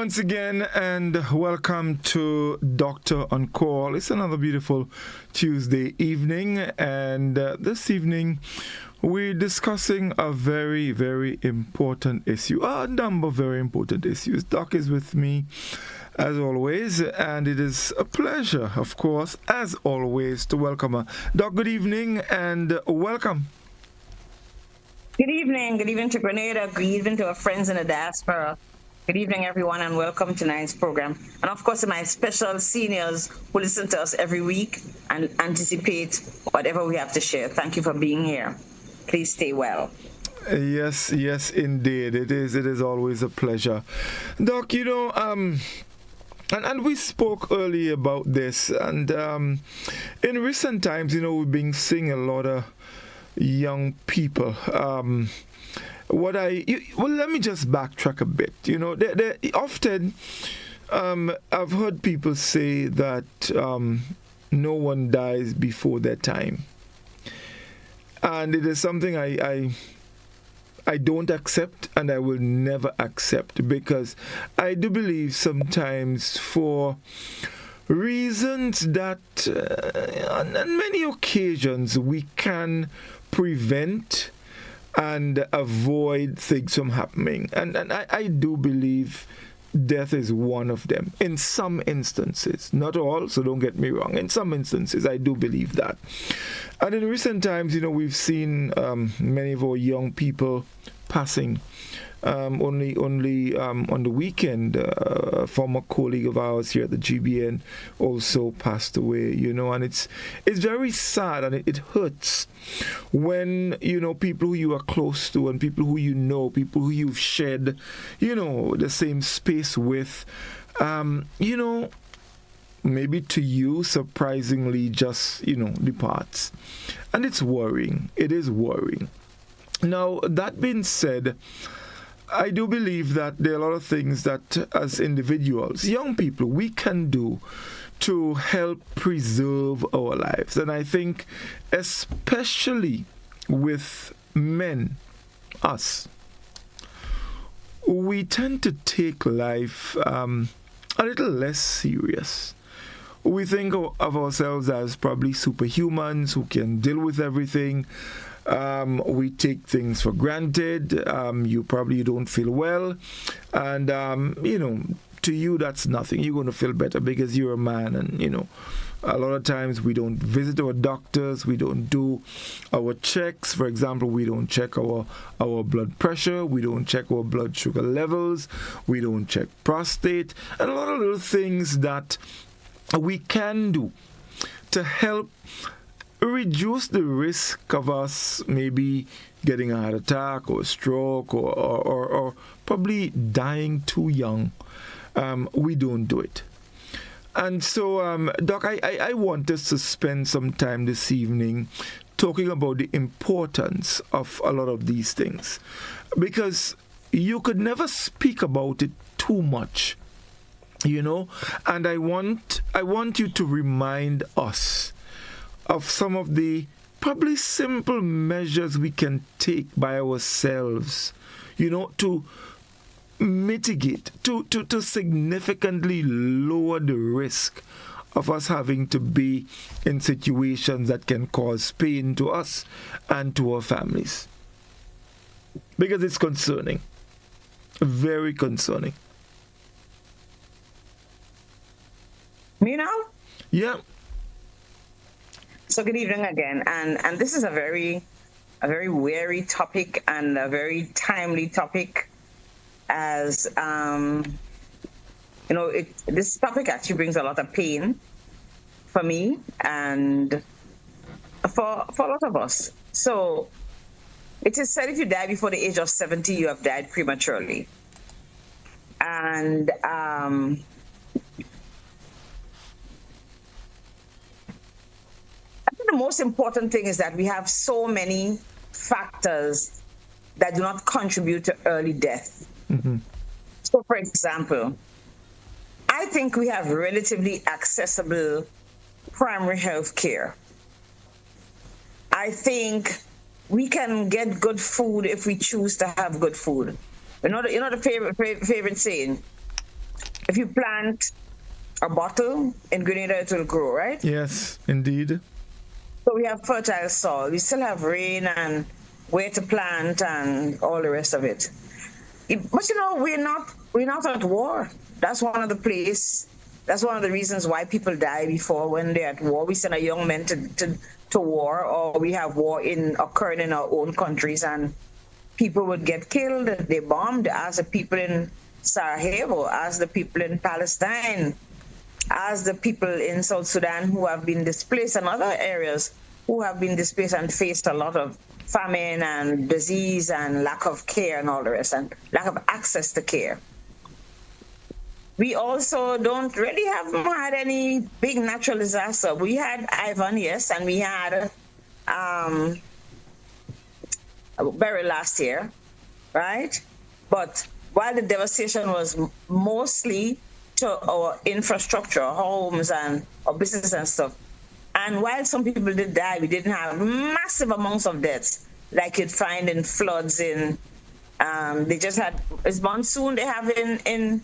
once again, and welcome to Doctor on Call. It's another beautiful Tuesday evening, and this evening we're discussing a very, very important issue. A number of very important issues. Doc is with me, as always, and it is a pleasure, of course, as always, to welcome her. Doc, good evening, and welcome. Good evening. Good evening to Grenada. Good evening to our friends in the diaspora. Good evening, everyone, and welcome to tonight's program. And of course, to my special seniors who listen to us every week and anticipate whatever we have to share. Thank you for being here. Please stay well. Yes, indeed. It is always a pleasure. Doc, and we spoke earlier about this, and in recent times, we've been seeing a lot of young people. Let me just backtrack a bit. Often I've heard people say that no one dies before their time, and it is something I don't accept, and I will never accept, because I do believe sometimes, for reasons that on many occasions we can prevent and avoid things from happening. And I do believe death is one of them. In some instances, not all, so don't get me wrong. In some instances, I do believe that. And in recent times, we've seen many of our young people passing. Only on the weekend, a former colleague of ours here at the GBN also passed away, and it's very sad, and it hurts when, people who you are close to and people who people who you've shared, the same space with, maybe to you, surprisingly, just, departs. And it's worrying. It is worrying. Now, that being said, I do believe that there are a lot of things that, as individuals, young people, we can do to help preserve our lives. And I think especially with men, us, we tend to take life a little less serious. We think of ourselves as probably superhumans who can deal with everything. We take things for granted. You probably don't feel well, and to you that's nothing. You're going to feel better because you're a man, and a lot of times we don't visit our doctors, we don't do our checks. For example, we don't check our blood pressure, we don't check our blood sugar levels, we don't check prostate, and a lot of little things that we can do to help reduce the risk of us maybe getting a heart attack or a stroke or probably dying too young. We don't do it. And so, Doc, I want us to spend some time this evening talking about the importance of a lot of these things, because you could never speak about it too much, and I want you to remind us of some of the probably simple measures we can take by ourselves, to mitigate, to significantly lower the risk of us having to be in situations that can cause pain to us and to our families. Because it's concerning. Very concerning. Me now? Yeah. So good evening again, and this is a very wary topic and a very timely topic, as this topic actually brings a lot of pain for me and for a lot of us. So it is said if you die before the age of 70, you have died prematurely, and the most important thing is that we have so many factors that do not contribute to early death. Mm-hmm. So, for example, I think we have relatively accessible primary health care. I think we can get good food if we choose to have good food. You know the favorite saying, if you plant a bottle in Grenada, it will grow, right? Yes, indeed. So we have fertile soil. We still have rain and where to plant and all the rest of it. But we're not at war. That's one of the place. That's one of the reasons why people die before when they're at war. We send our young men to war, or we have war occurring in our own countries, and people would get killed. They bombed, as the people in Sarajevo, as the people in Palestine, as the people in South Sudan who have been displaced, and other areas who have been displaced and faced a lot of famine and disease and lack of care and all the rest, and lack of access to care. We also don't really have had any big natural disaster. We had Ivan, yes, and we had Berry last year, right? But while the devastation was mostly to our infrastructure, our homes and our business and stuff, and while some people did die, we didn't have massive amounts of deaths like you'd find in floods in, they just had, it's monsoon they have in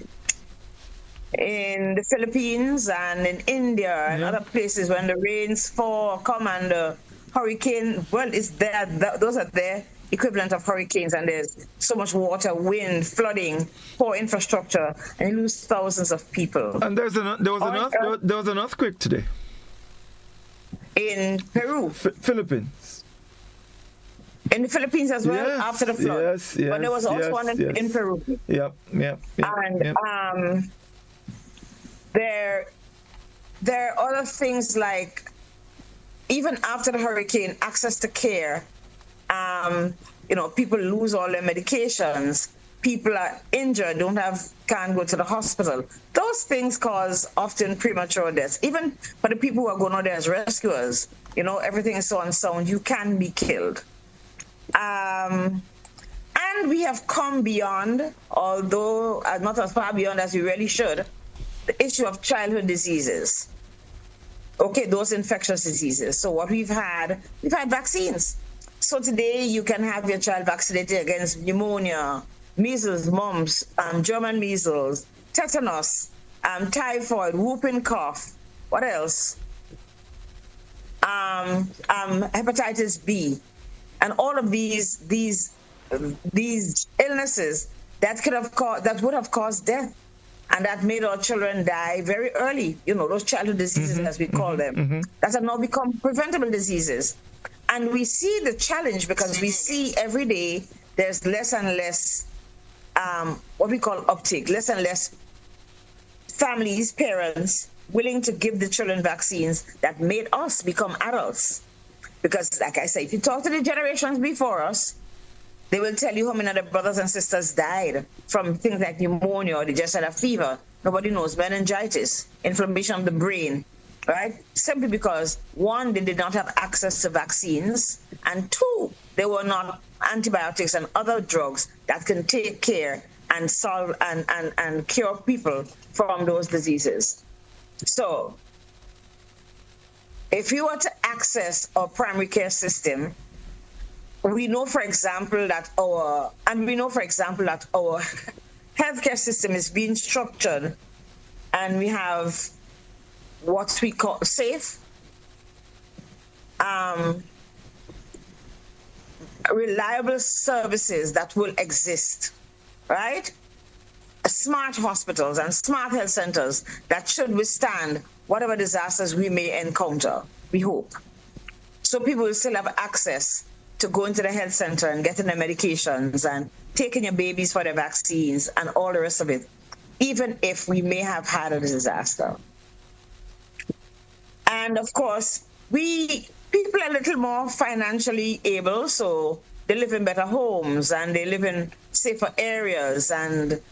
the Philippines and in India and other places when the rains come and the hurricane, well, it's there, those are their equivalent of hurricanes, and there's so much water, wind, flooding, poor infrastructure, and you lose thousands of people. And there was an earthquake today. In Peru. Philippines. In the Philippines as well, yes, after the flood. Yes, but there was also one in Peru. Yep. And there are other things like, even after the hurricane, access to care. People lose all their medications. People are injured, can't go to the hospital. Those things cause often premature deaths. Even for the people who are going out there as rescuers, everything is so unsound, you can be killed. And we have come beyond, although not as far beyond as we really should, the issue of childhood diseases. Okay, those infectious diseases. So what we've had vaccines. So today you can have your child vaccinated against pneumonia, measles, mumps, German measles, tetanus, typhoid, whooping cough. What else? Hepatitis B, and all of these illnesses that would have caused death, and that made our children die very early. Those childhood diseases, as we call them, that have now become preventable diseases. And we see the challenge because we see every day there's less and less what we call uptake, less and less families, parents, willing to give the children vaccines that made us become adults. Because, like I say, if you talk to the generations before us, they will tell you how many of their brothers and sisters died from things like pneumonia, or they just had a fever. Nobody knows. Meningitis, inflammation of the brain, right? Simply because, one, they did not have access to vaccines, and two, there were not antibiotics and other drugs that can take care and solve and cure people from those diseases. So, if you were to access our primary care system, we know, for example, that our healthcare system is being structured, and we have what we call safe, reliable services that will exist, right? Smart hospitals and smart health centers that should withstand whatever disasters we may encounter, we hope. So people will still have access to go into the health center and getting their medications and taking your babies for their vaccines and all the rest of it, even if we may have had a disaster. And of course, people are a little more financially able, so they live in better homes and they live in safer areas, and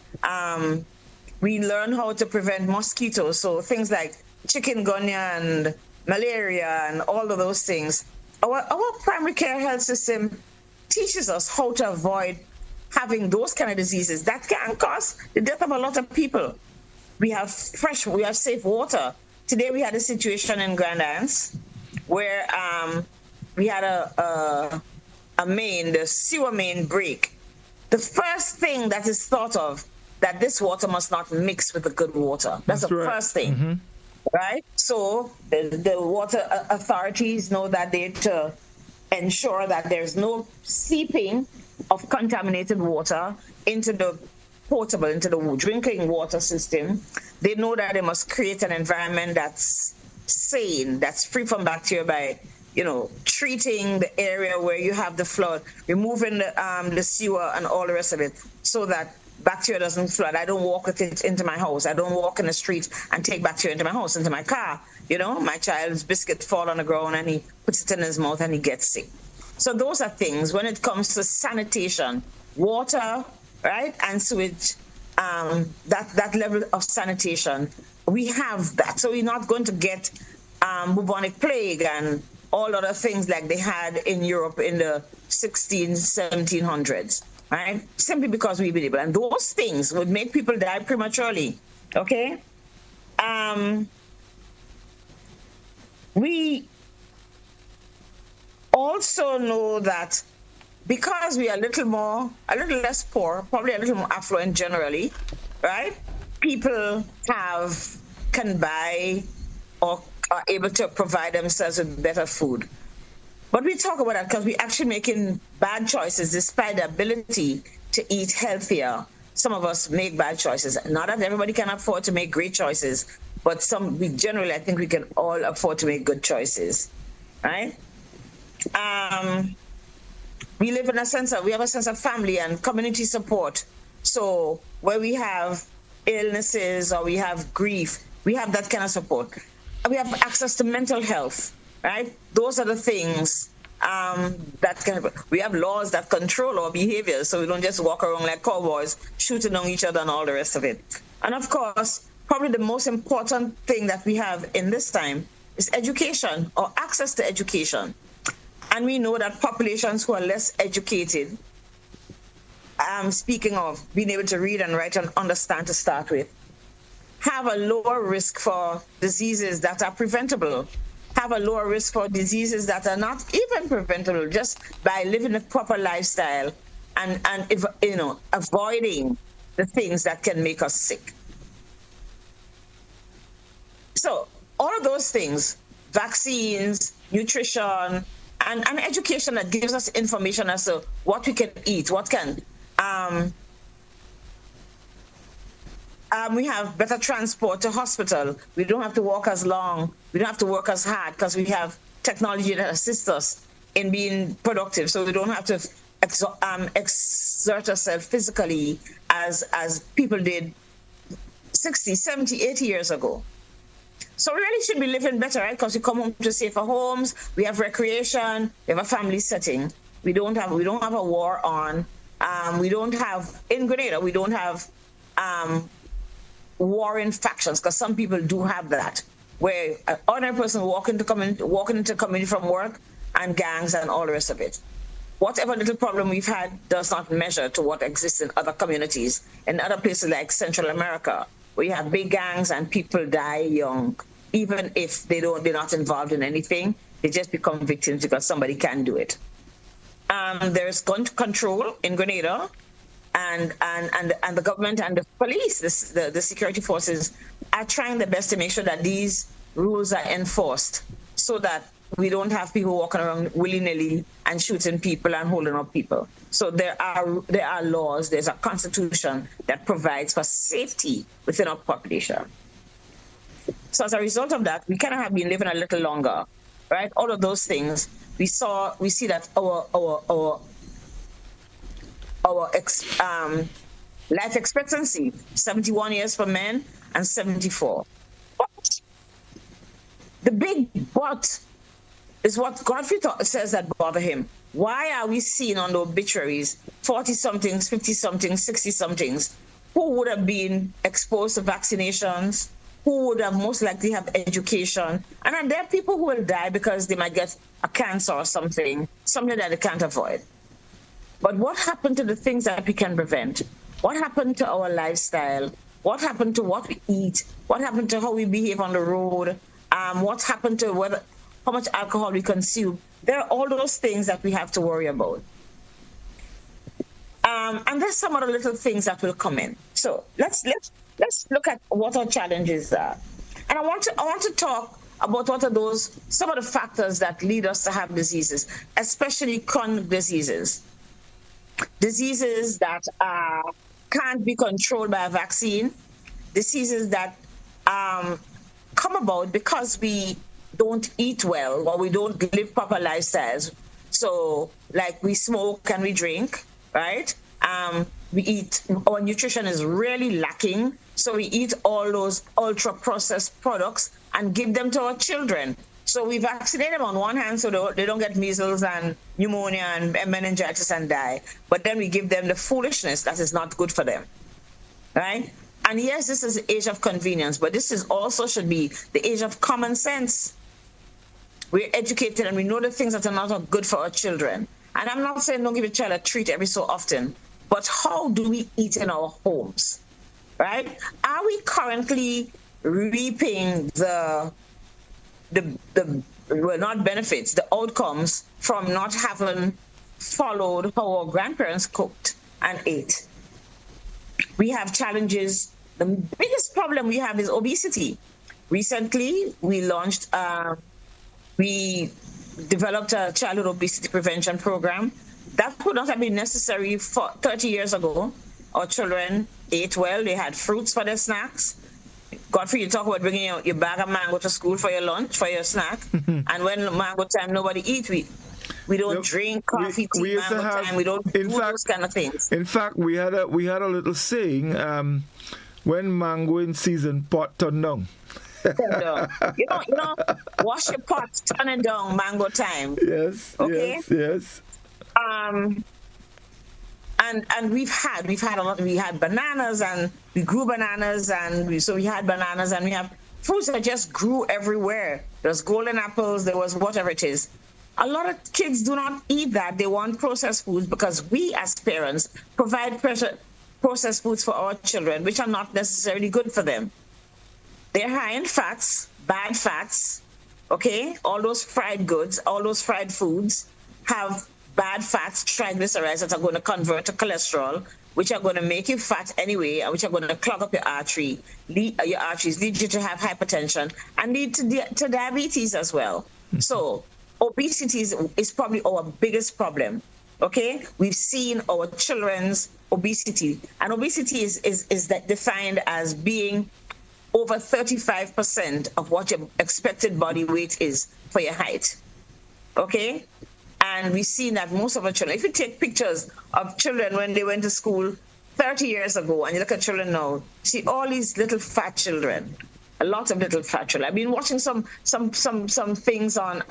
we learn how to prevent mosquitoes. So things like chikungunya and malaria and all of those things. Our primary care health system teaches us how to avoid having those kind of diseases that can cause the death of a lot of people. We have safe water. Today we had a situation in Grand Anse where we had the sewer main break. The first thing that is thought of that this water must not mix with the good water. That's the right. first thing, right? So the water authorities know that they to ensure that there's no seeping of contaminated water into the potable, into the drinking water system. They know that they must create an environment that's sane, that's free from bacteria by, treating the area where you have the flood, removing the sewer and all the rest of it, so that bacteria doesn't flood. I don't walk with it into my house. I don't walk in the street and take bacteria into my house, into my car. My child's biscuit fall on the ground and he puts it in his mouth and he gets sick. So those are things when it comes to sanitation, water, right, and sewage, that level of sanitation, we have that. So we're not going to get bubonic plague and all other things like they had in Europe in the 1700s, right? Simply because we believe it. And those things would make people die prematurely, okay? We also know that because we are a little less poor, probably a little more affluent generally, right? People can buy or are able to provide themselves with better food. But we talk about that because we're actually making bad choices despite the ability to eat healthier. Some of us make bad choices. Not that everybody can afford to make great choices, but I think we can all afford to make good choices, right? We live in we have a sense of family and community support. So where we have illnesses or we have grief, we have that kind of support. We have access to mental health, right? Those are the things we have laws that control our behavior, so we don't just walk around like cowboys shooting on each other and all the rest of it. And of course, probably the most important thing that we have in this time is education or access to education. And we know that populations who are less educated, speaking of being able to read and write and understand to start with, have a lower risk for diseases that are preventable, have a lower risk for diseases that are not even preventable just by living a proper lifestyle and avoiding the things that can make us sick. So all of those things, vaccines, nutrition, and education that gives us information as to what we can eat, we have better transport to hospital. We don't have to walk as long. We don't have to work as hard because we have technology that assists us in being productive. So we don't have to exert ourselves physically as people did 60, 70, 80 years ago. So we really should be living better, right? Because we come home to safer homes, we have recreation, we have a family setting. We don't have a war on. In Grenada, we don't have warring factions, because some people do have that, where an ordinary person walking into community from work and gangs and all the rest of it. Whatever little problem we've had does not measure to what exists in other communities, in other places like Central America, where you have big gangs and people die young, even if they're not involved in anything. They just become victims because somebody can do it. There's gun control in Grenada, and the government and the police, the security forces, are trying their best to make sure that these rules are enforced, so that we don't have people walking around willy-nilly and shooting people and holding up people. So there are laws, there's a constitution that provides for safety within our population. So as a result of that, we kind of have been living a little longer, right? All of those things, we see that our life expectancy, 71 years for men and 74. But the big but is what Godfrey says that bother him. Why are we seeing on the obituaries 40-somethings, 50-somethings, 60-somethings who would have been exposed to vaccinations, who would have most likely have education, and then there are people who will die because they might get a cancer or something that they can't avoid. But what happened to the things that we can prevent? What happened to our lifestyle? What happened to what we eat? What happened to how we behave on the road? What happened to how much alcohol we consume? There are all those things that we have to worry about. And there's some other little things that will come in. So let's look at what our challenges are. And I want to talk about what are some of the factors that lead us to have diseases, especially chronic diseases. Diseases that can't be controlled by a vaccine, diseases that come about because we don't eat well or we don't live proper lifestyles. So, like we smoke and we drink, right? We eat, our nutrition is really lacking. So we eat all those ultra processed products and give them to our children. So we vaccinate them on one hand so they don't get measles and pneumonia and meningitis and die. But then we give them the foolishness that is not good for them, right? And yes, this is the age of convenience, but this is also should be the age of common sense. We're educated and we know the things that are not good for our children. And I'm not saying don't give a child a treat every so often, but how do we eat in our homes, right? Are we currently reaping the not benefits, the outcomes from not having followed how our grandparents cooked and ate? We have challenges. The biggest problem we have is obesity. Recently, we developed a childhood obesity prevention program. That would not have been necessary 30 years ago. Our children ate well. They had fruits for their snacks. Godfrey, you talk about bringing your bag of mango to school for your lunch, for your snack. And when mango time, nobody eats. We don't drink coffee, tea, mango time. We don't do those kind of things. In fact, we had a little saying, when mango in season, pot turn down. You know, wash your pots, turn it down, mango time. Yes, okay? Yes. And we've had a lot. We had bananas and we grew bananas so we had bananas and we have fruits that just grew everywhere. There was golden apples, there was whatever it is. A lot of kids do not eat that. They want processed foods because we as parents provide processed foods for our children, which are not necessarily good for them. They're high in fats, bad fats, okay? All those fried goods, all those fried foods have bad fats, triglycerides that are going to convert to cholesterol, which are going to make you fat anyway, and which are going to clog up your arteries, lead you to have hypertension, and lead to diabetes as well. So obesity is probably our biggest problem, okay? We've seen our children's obesity, and obesity is defined as being over 35% of what your expected body weight is for your height, okay? And we've seen that most of our children, if you take pictures of children when they went to school 30 years ago, and you look at children now, you see all these little fat children, a lot of little fat children. I've been watching some things on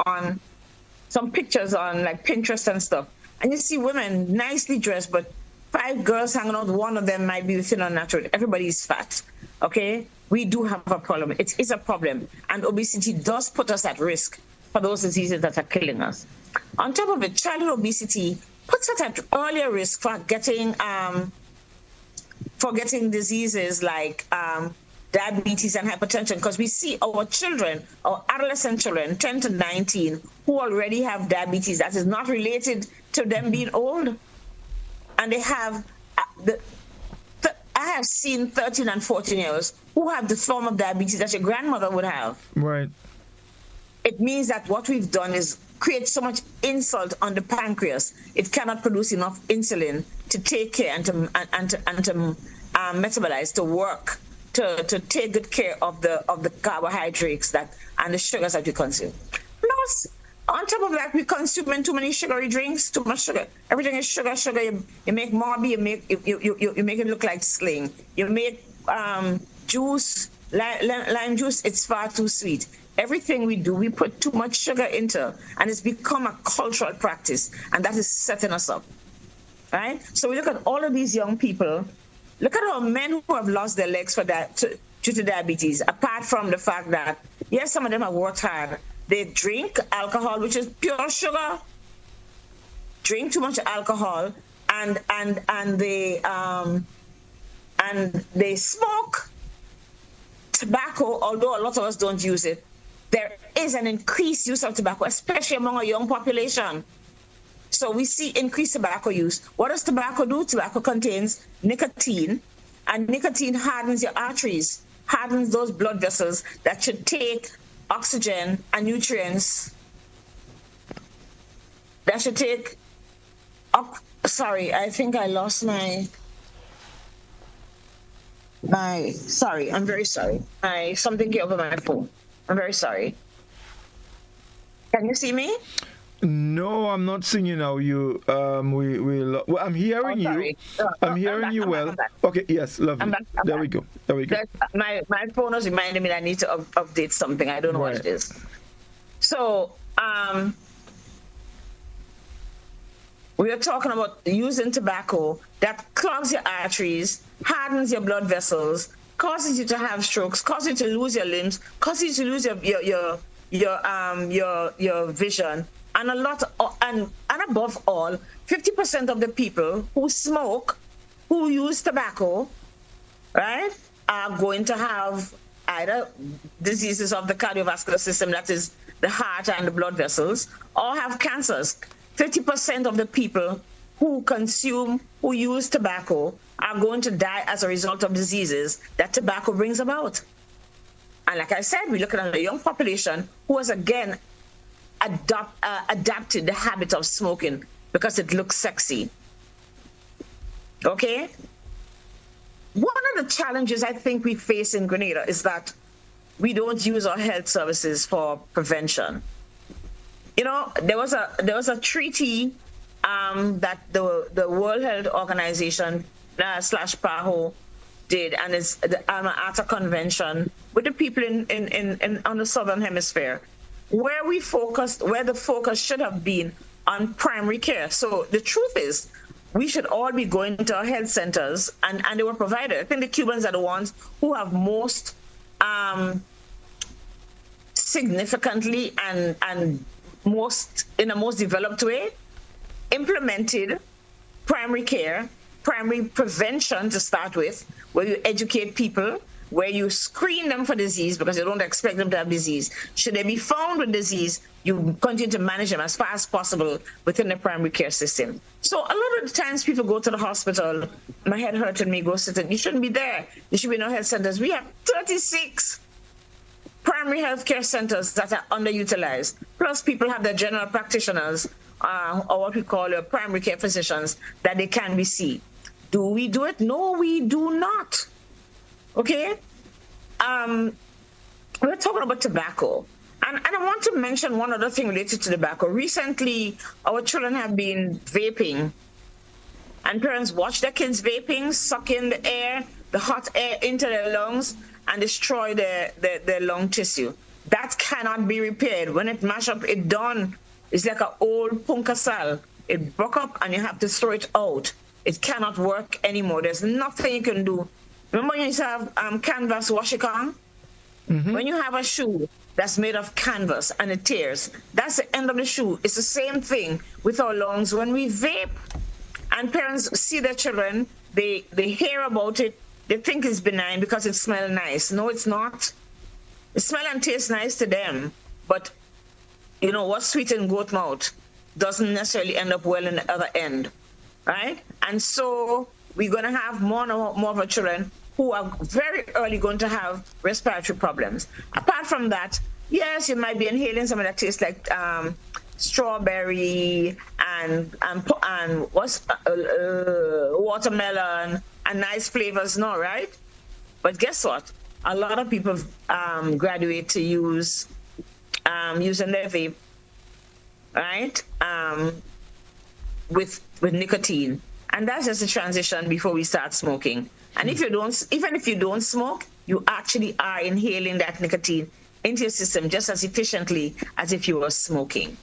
some pictures on like Pinterest and stuff, and you see women nicely dressed, but 5 girls hanging out, one of them might be thin or natural. Everybody's fat, okay? We do have a problem. It is a problem, and obesity does put us at risk for those diseases that are killing us. On top of it, childhood obesity puts us at earlier risk for getting diseases like diabetes and hypertension, because we see our children, our adolescent children, 10 to 19, who already have diabetes that is not related to them being old. And they have, I have seen 13 and 14-year-olds who have the form of diabetes that your grandmother would have. Right. It means that what we've done is create so much insult on the pancreas. It cannot produce enough insulin to take care and to metabolize, to work, to take good care of the carbohydrates and the sugars that we consume. Plus, on top of that, we consume too many sugary drinks, too much sugar. Everything is sugar. You make Morby, you make it look like sling. You make juice, lime juice, it's far too sweet. Everything we do, we put too much sugar into, and it's become a cultural practice, and that is setting us up, right? So we look at all of these young people. Look at our men who have lost their legs for that due to diabetes, apart from the fact that, yes, some of them have worked hard. They drink alcohol, which is pure sugar, drink too much alcohol, and they smoke tobacco, although a lot of us don't use it. There is an increased use of tobacco, especially among a young population. So we see increased tobacco use. What does tobacco do? Tobacco contains nicotine, and nicotine hardens your arteries, hardens those blood vessels that should take oxygen and nutrients. That should take. Sorry, I think I lost my. Sorry, I'm very sorry. Something came over my phone. I'm very sorry. Can you see me? No, I'm not seeing you now. You well, I'm hearing you. I'm hearing you well. Okay, yes, lovely. There we go. My phone was reminding me that I need to update something. I don't know what it is. So we are talking about using tobacco that clogs your arteries, hardens your blood vessels, causes you to have strokes, causes you to lose your limbs, causes you to lose your vision, and and above all, 50% of the people who smoke, who use tobacco, right, are going to have either diseases of the cardiovascular system, that is the heart and the blood vessels, or have cancers. 50% of the people who use tobacco are going to die as a result of diseases that tobacco brings about. And like I said, we're looking at a young population who has again adapted the habit of smoking because it looks sexy. Okay? One of the challenges I think we face in Grenada is that we don't use our health services for prevention. You know, there was a treaty that the World Health Organization / PAHO did, and it's the Alma Ata Convention with the people in on the Southern Hemisphere, where the focus should have been on primary care. So the truth is, we should all be going to our health centers, and they were provided. I think the Cubans are the ones who have most significantly and most in a most developed way implemented primary care, primary prevention to start with, where you educate people, where you screen them for disease because you don't expect them to have disease. Should they be found with disease, you continue to manage them as far as possible within the primary care system. So a lot of the times people go to the hospital, my head hurting me, go sit in. You shouldn't be there. You should be in our health centers. We have 36 primary health care centers that are underutilized. Plus people have their general practitioners, or what we call primary care physicians, that they can be seen. Do we do it? No, we do not. Okay? We're talking about tobacco. And I want to mention one other thing related to tobacco. Recently, our children have been vaping. And parents watch their kids vaping, suck in the air, the hot air into their lungs, and destroy their lung tissue. That cannot be repaired. When it mash up, it done. It's like an old punka sal. It broke up and you have to throw it out. It cannot work anymore. There's nothing you can do. Remember when you used to have canvas washicon? Mm-hmm. When you have a shoe that's made of canvas and it tears, that's the end of the shoe. It's the same thing with our lungs when we vape. And parents see their children, they hear about it, they think it's benign because it smells nice. No, it's not. It smells and tastes nice to them, but you know what's sweet in goat mouth doesn't necessarily end up well in the other end, right? And so we're going to have more of our children who are very early going to have respiratory problems. Apart from that, yes, you might be inhaling something that tastes like strawberry and what's watermelon and nice flavors, no, right? But guess what? A lot of people graduate to using their vape, right? With nicotine, and that's just a transition before we start smoking. And even if you don't smoke, you actually are inhaling that nicotine into your system just as efficiently as if you were smoking.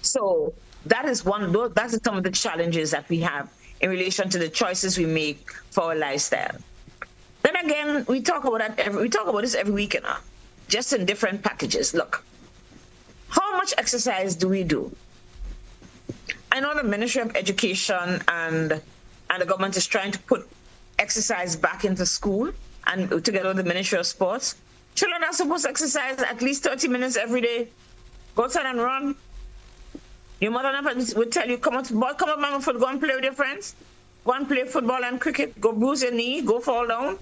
So that is that's some of the challenges that we have in relation to the choices we make for our lifestyle. Then again, we talk about this every week, just in different packages. Look, how much exercise do we do? I know the Ministry of Education and the government is trying to put exercise back into school, and together with the Ministry of Sports. Children are supposed to exercise at least 30 minutes every day. Go outside and run. Your mother never would tell you, come on, boy, come on, mama, go and play with your friends. Go and play football and cricket. Go bruise your knee. Go fall down.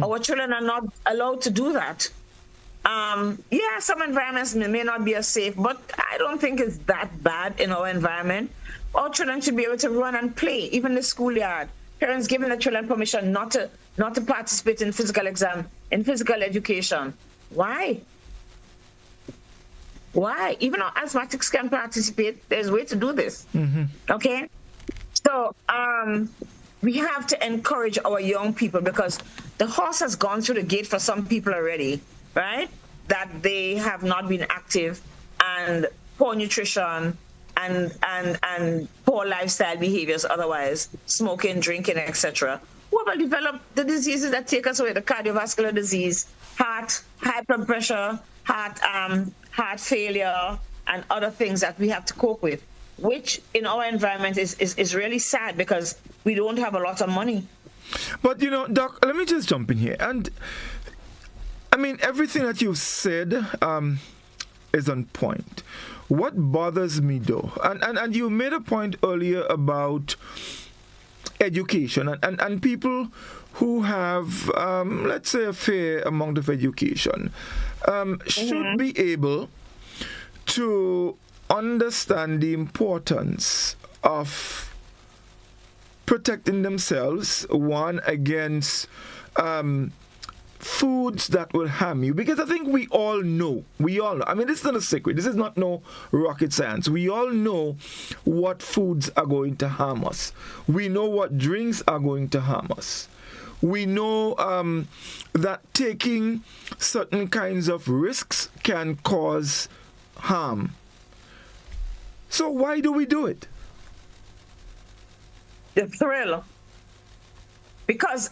Our children are not allowed to do that. Yeah, some environments may not be as safe, but I don't think it's that bad in our environment. Our children should be able to run and play, even the schoolyard. Parents giving the children permission not to participate in physical education. Why? Why? Even our asthmatics can participate. There's a way to do this. Okay? So we have to encourage our young people, because the horse has gone through the gate for some people already, right? That they have not been active, and poor nutrition and poor lifestyle behaviors, otherwise smoking, drinking, etc. What will develop the diseases that take us away? The cardiovascular disease, heart, high blood pressure, heart failure, and other things that we have to cope with, which in our environment is really sad, because we don't have a lot of money. But, Doc, let me just jump in here. And, I mean, everything that you've said is on point. What bothers me, though, and you made a point earlier about education and people who have, let's say, a fair amount of education should be able to understand the importance of protecting themselves, one, against foods that will harm you. Because I think we all know, I mean, this is not a secret, this is not no rocket science. We all know what foods are going to harm us. We know what drinks are going to harm us. We know that taking certain kinds of risks can cause harm. So why do we do it? The thrill. Because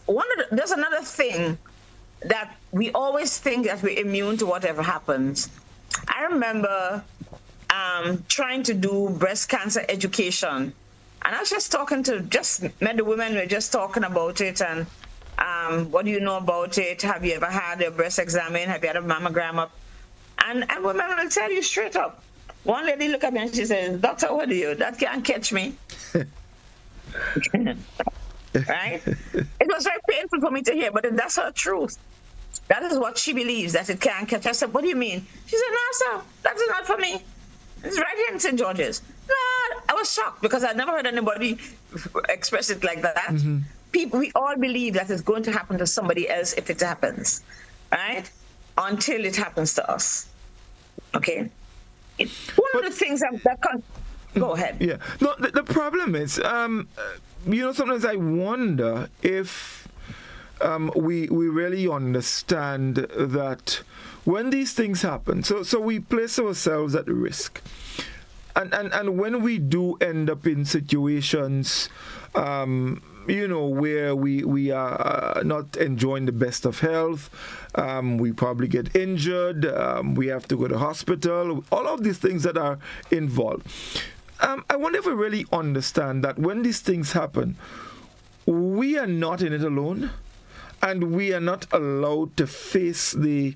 there's another thing that we always think that we're immune to whatever happens. I remember trying to do breast cancer education, and I was just met the women, we were just talking about it, and what do you know about it? Have you ever had a breast examined? Have you had a mammogram up? And women will tell you straight up. One lady looked at me and she said, "Doctor, what do you? That can't catch me." Right? It was very painful for me to hear, but that's her truth. That is what she believes, that it can't catch. I said, "What do you mean?" She said, "No, sir, that is not for me. It's right here in St. George's." No, I was shocked, because I'd never heard anybody express it like that. We all believe that it's going to happen to somebody else if it happens, right? Until it happens to us. Okay? One of the things go ahead. Yeah. No, the problem is, sometimes I wonder if we really understand that when these things happen, so we place ourselves at risk. And when we do end up in situations, where we are not enjoying the best of health, we probably get injured, we have to go to hospital, all of these things that are involved. I wonder if we really understand that when these things happen, we are not in it alone, and we are not allowed to face the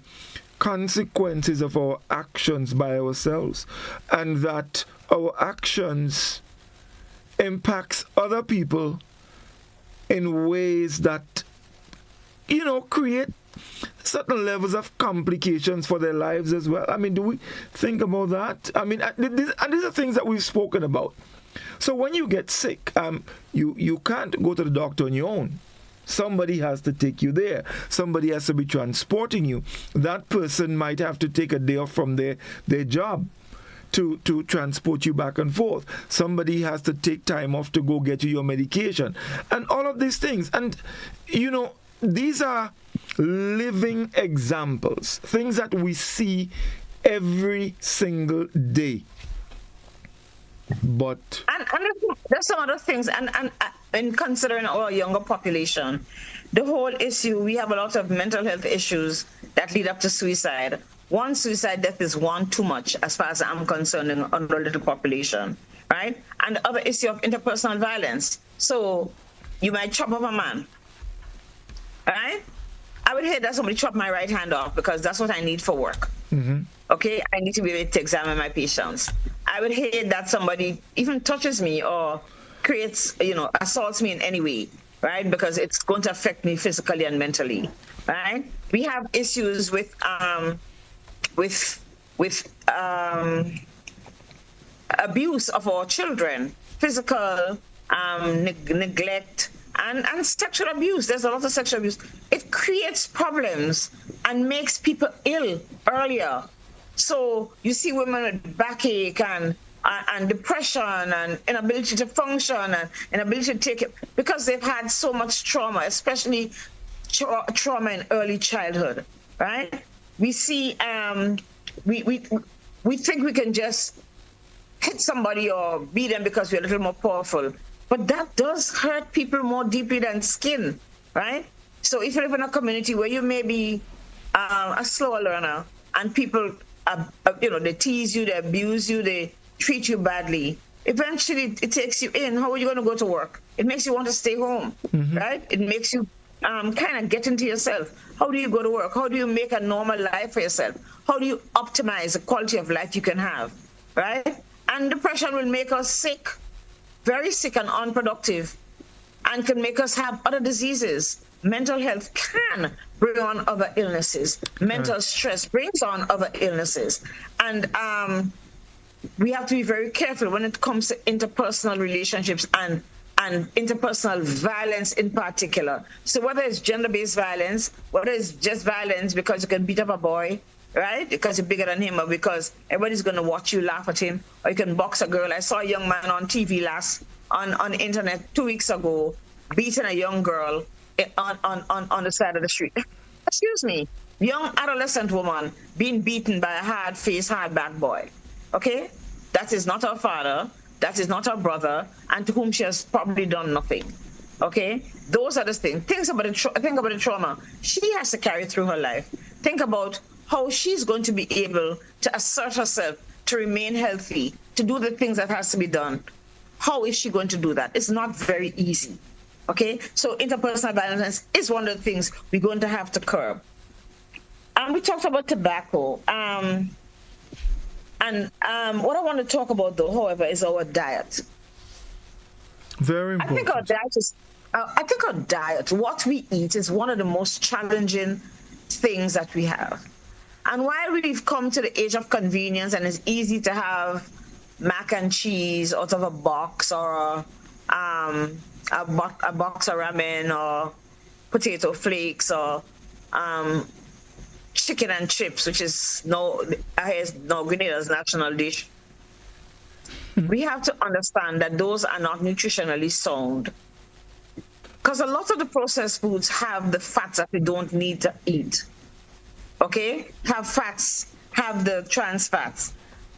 consequences of our actions by ourselves, and that our actions impacts other people in ways that, create certain levels of complications for their lives as well. I mean, do we think about that? I mean, these are things that we've spoken about. So when you get sick, you can't go to the doctor on your own. Somebody has to take you there. Somebody has to be transporting you. That person might have to take a day off from their job to transport you back and forth. Somebody has to take time off to go get you your medication. And all of these things. And, these are living examples, things that we see every single day. But and there's some other things, and in considering our younger population, the whole issue, we have a lot of mental health issues that lead up to suicide. One suicide death is one too much, as far as I'm concerned, in our little population, right? And the other issue of interpersonal violence. So you might chop off a man, right? I would hate that somebody chop my right hand off, because that's what I need for work. Okay, I need to be able to examine my patients. I would hate that somebody even touches me or creates, assaults me in any way, right? Because it's going to affect me physically and mentally, right? We have issues with abuse of our children, physical neglect, and sexual abuse. There's a lot of sexual abuse. It creates problems and makes people ill earlier. So you see women with backache and depression and inability to function and inability to take it because they've had so much trauma, especially trauma in early childhood, right? We see, we think we can just hit somebody or beat them because we're a little more powerful. But that does hurt people more deeply than skin, right? So if you live in a community where you may be a slower learner and people, they tease you, they abuse you, they treat you badly, eventually it takes you in. How are you going to go to work? It makes you want to stay home, right? It makes you kind of get into yourself. How do you go to work? How do you make a normal life for yourself? How do you optimize the quality of life you can have, right? And depression will make us sick, very sick and unproductive, and can make us have other diseases. Mental health can bring on other illnesses. Mental stress brings on other illnesses. And we have to be very careful when it comes to interpersonal relationships and interpersonal violence in particular. So whether it's gender-based violence, whether it's just violence because you can beat up a boy, right? Because you're bigger than him, or because everybody's going to watch you laugh at him, or you can box a girl. I saw a young man on TV on the internet 2 weeks ago beating a young girl on the side of the street. Excuse me, young adolescent woman being beaten by a hard-faced, hard-backed boy. Okay, that is not her father. That is not her brother, and to whom she has probably done nothing. Okay, those are the things. Think about the trauma she has to carry through her life. Think about how she's going to be able to assert herself, to remain healthy, to do the things that has to be done. How is she going to do that? It's not very easy. Okay, so interpersonal violence is one of the things we're going to have to curb. And we talked about tobacco. And what I want to talk about, though, however, is our diet. Very important. I think our diet, what we eat, is one of the most challenging things that we have. And while we've come to the age of convenience and it's easy to have mac and cheese out of a box, or a box of ramen, or potato flakes, or chicken and chips, which is Grenada's national dish. We have to understand that those are not nutritionally sound, because a lot of the processed foods have the fats that we don't need to eat. Okay, have fats, have the trans fats,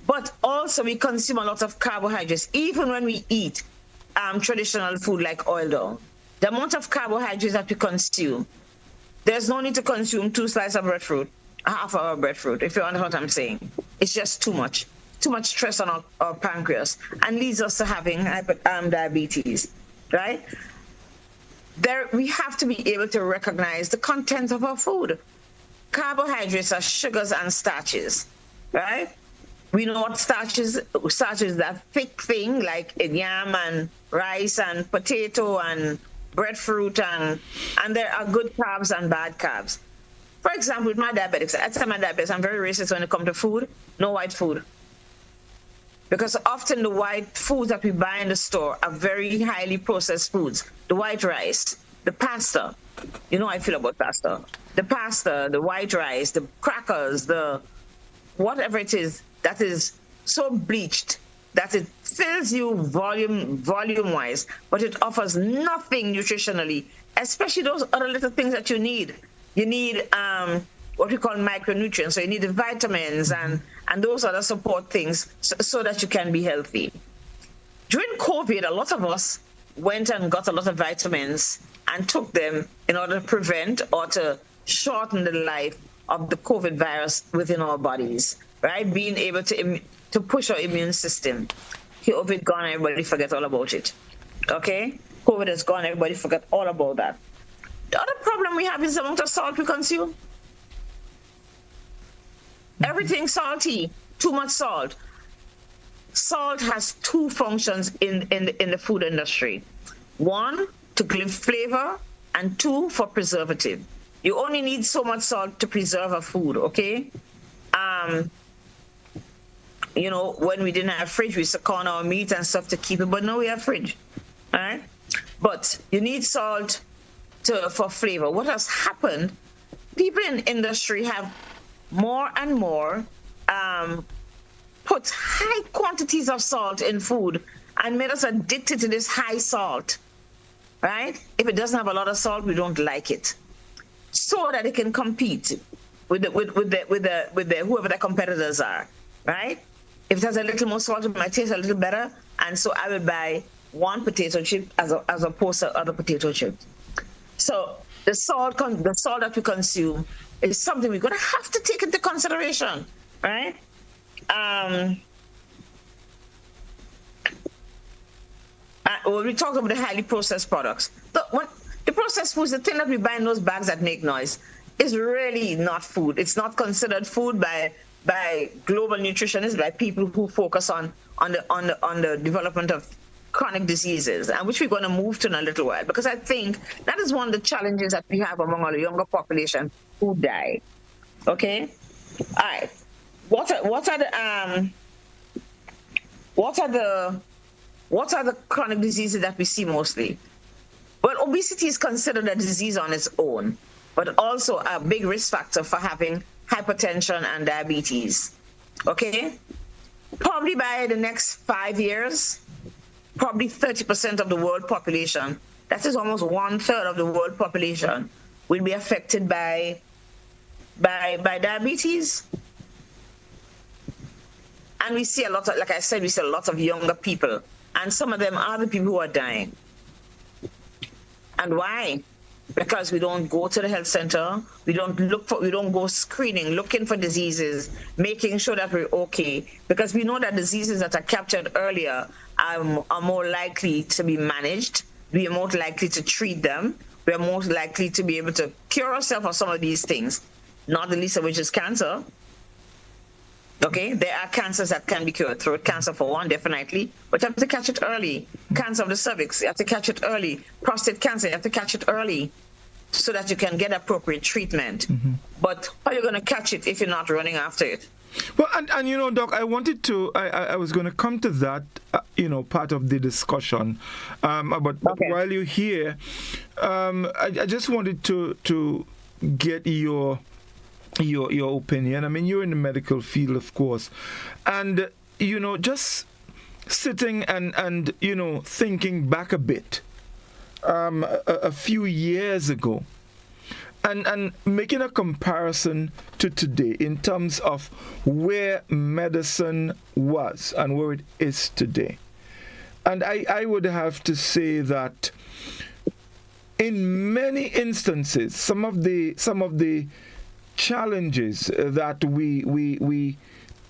but also we consume a lot of carbohydrates. Even when we eat traditional food like oil dough, the amount of carbohydrates that we consume, there's no need to consume 2 slices of breadfruit, half of breadfruit, if you understand what I'm saying. It's just too much stress on our pancreas, and leads us to having diabetes, right? We have to be able to recognize the content of our food. Carbohydrates are sugars and starches, right? We know what starches, that thick thing like yam and rice and potato and breadfruit, and there are good carbs and bad carbs. For example, with my diabetics, I tell my diabetics I'm very racist when it comes to food. No white food. Because often the white foods that we buy in the store are very highly processed foods. The white rice, the pasta. You know how I feel about pasta. The pasta, the white rice, the crackers, the whatever it is that is so bleached that it fills you volume-wise, but it offers nothing nutritionally, especially those other little things that you need. You need what we call micronutrients, so you need the vitamins and those other support things so that you can be healthy. During COVID, a lot of us went and got a lot of vitamins and took them in order to prevent or to shorten the life of the COVID virus within our bodies, right? Being able to push our immune system. COVID gone, everybody forget all about it. Okay? COVID is gone, everybody forget all about that. The other problem we have is the amount of salt we consume. Everything salty, too much salt. salt has two functions in the food industry. One, to give flavor, and two, for preservative. You only need so much salt to preserve a food, okay? You know, when we didn't have fridge, we used to corn our meat and stuff to keep it, but now we have fridge, all right? But you need salt for flavor. What has happened, people in industry have more and more put high quantities of salt in food and made us addicted to this high salt, right? If it doesn't have a lot of salt, we don't like it, so that it can compete with whoever the competitors are, right? If it has a little more salt, it might taste a little better, and so I would buy one potato chip as opposed to other potato chips. So the salt that we consume is something we're going to have to take into consideration, right? When we talk about the highly processed products, the processed foods, the thing that we buy in those bags that make noise, is really not food. It's not considered food by global nutritionists, by people who focus on the development of chronic diseases, and which we're going to move to in a little while, because I think that is one of the challenges that we have among our younger population who die. Okay, all right. What are the chronic diseases that we see mostly? Well, obesity is considered a disease on its own, but also a big risk factor for having hypertension and diabetes. Okay, probably by the next 5 years, probably 30% of the world population, that is almost 1/3 of the world population, will be affected by diabetes. And we see a lot of, like I said, we see a lot of younger people, and some of them are the people who are dying. And why? Because we don't go to the health center, we don't go screening, looking for diseases, making sure that we're okay, because we know that diseases that are captured earlier are more likely to be managed, we are more likely to treat them, we are more likely to be able to cure ourselves of some of these things, not the least of which is cancer. Okay, there are cancers that can be cured. Throat cancer for one, definitely, but you have to catch it early. Cancer of the cervix, you have to catch it early. Prostate cancer, you have to catch it early so that you can get appropriate treatment. Mm-hmm. But how are you going to catch it if you're not running after it? Well, and you know, Doc, I was going to come to that, part of the discussion. But okay. While you're here, I just wanted to get your opinion. I mean, you're in the medical field, of course, and just sitting and thinking back a bit, a few years ago, and making a comparison to today in terms of where medicine was and where it is today. And I would have to say that in many instances, some of the challenges that we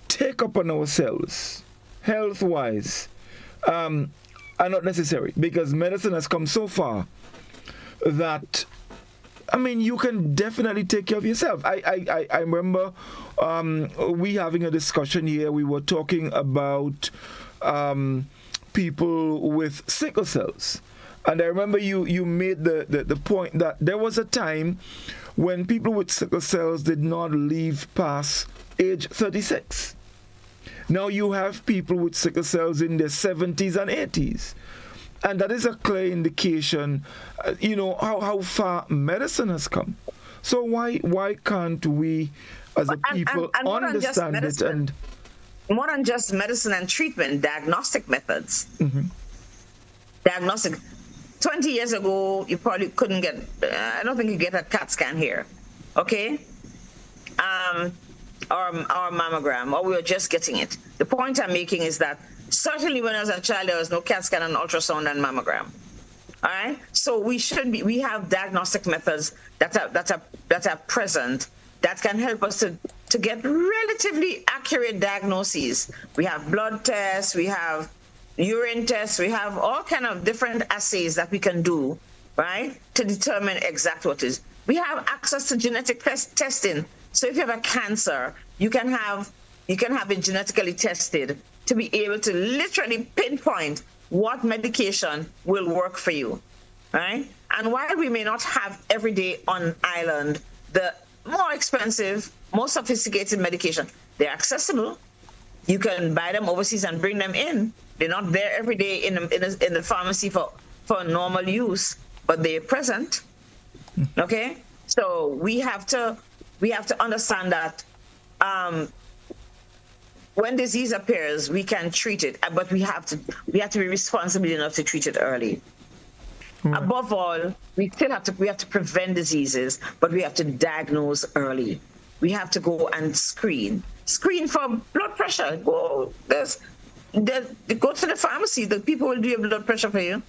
take upon ourselves, health-wise, are not necessary, because medicine has come so far that, I mean, you can definitely take care of yourself. I remember we having a discussion here. We were talking about people with sickle cells, and I remember you made the point that there was a time when people with sickle cells did not live past age 36. Now you have people with sickle cells in their 70s and 80s. And that is a clear indication, how far medicine has come. So why can't we, as a people, and understand it? And more than just medicine and treatment, diagnostic methods. Mm-hmm. Diagnostic. 20 years ago, you probably couldn't get, I don't think you get a CAT scan here, okay? Or mammogram, or we were just getting it. The point I'm making is that certainly when I was a child, there was no CAT scan and ultrasound and mammogram, all right? So we have diagnostic methods that are present that can help us to get relatively accurate diagnoses. We have blood tests, we have urine tests, we have all kind of different assays that we can do, right, to determine exactly what it is. We have access to genetic testing. So if you have a cancer, you can have it genetically tested to be able to literally pinpoint what medication will work for you, right? And while we may not have every day on island the more expensive, more sophisticated medication, they're accessible. You can buy them overseas and bring them in. They're not there every day in the pharmacy for normal use, but they're present. Okay, so we have to understand that when disease appears, we can treat it, but we have to be responsible enough to treat it early. Above all, we have to prevent diseases, but we have to diagnose early. We have to go and screen for blood pressure. Go to the pharmacy. The people will do your blood pressure for you.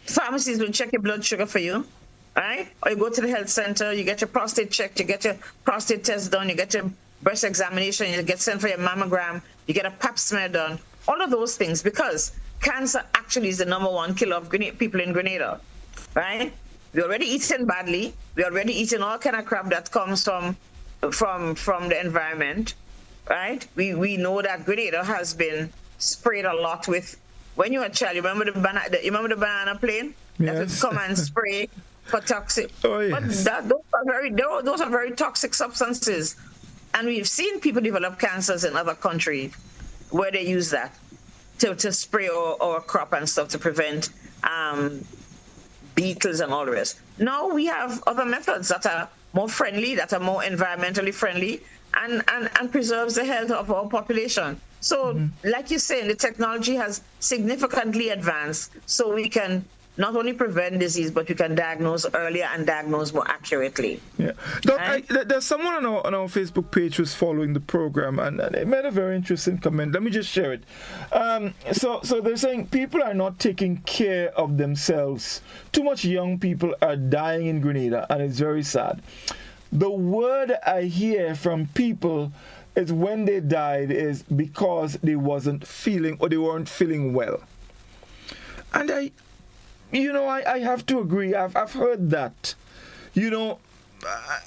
Pharmacies will check your blood sugar for you, right? Or you go to the health center, you get your prostate checked, you get your prostate test done, you get your breast examination, you get sent for your mammogram, you get a pap smear done. All of those things, because cancer actually is the #1 killer of people in Grenada, right? We're already eating badly. We're already eating all kind of crap that comes from the environment, right? We know that Grenada has been sprayed a lot with. When you were a child, you remember the banana plane? Yes. That would come and spray for toxic. Oh, yes. But those are very toxic substances. And we've seen people develop cancers in other countries where they use that to spray or crop and stuff to prevent beetles and all the rest. Now we have other methods that are more friendly, that are more environmentally friendly, and preserves the health of our population. So, like you're saying, the technology has significantly advanced, so we can not only prevent disease, but we can diagnose earlier and diagnose more accurately. Yeah. Doc, there's someone on our Facebook page who's following the program, and they made a very interesting comment. Let me just share it. So they're saying people are not taking care of themselves. Too much young people are dying in Grenada, and it's very sad. The word I hear from people is when they died is because they weren't feeling well. And I have to agree. I've heard that.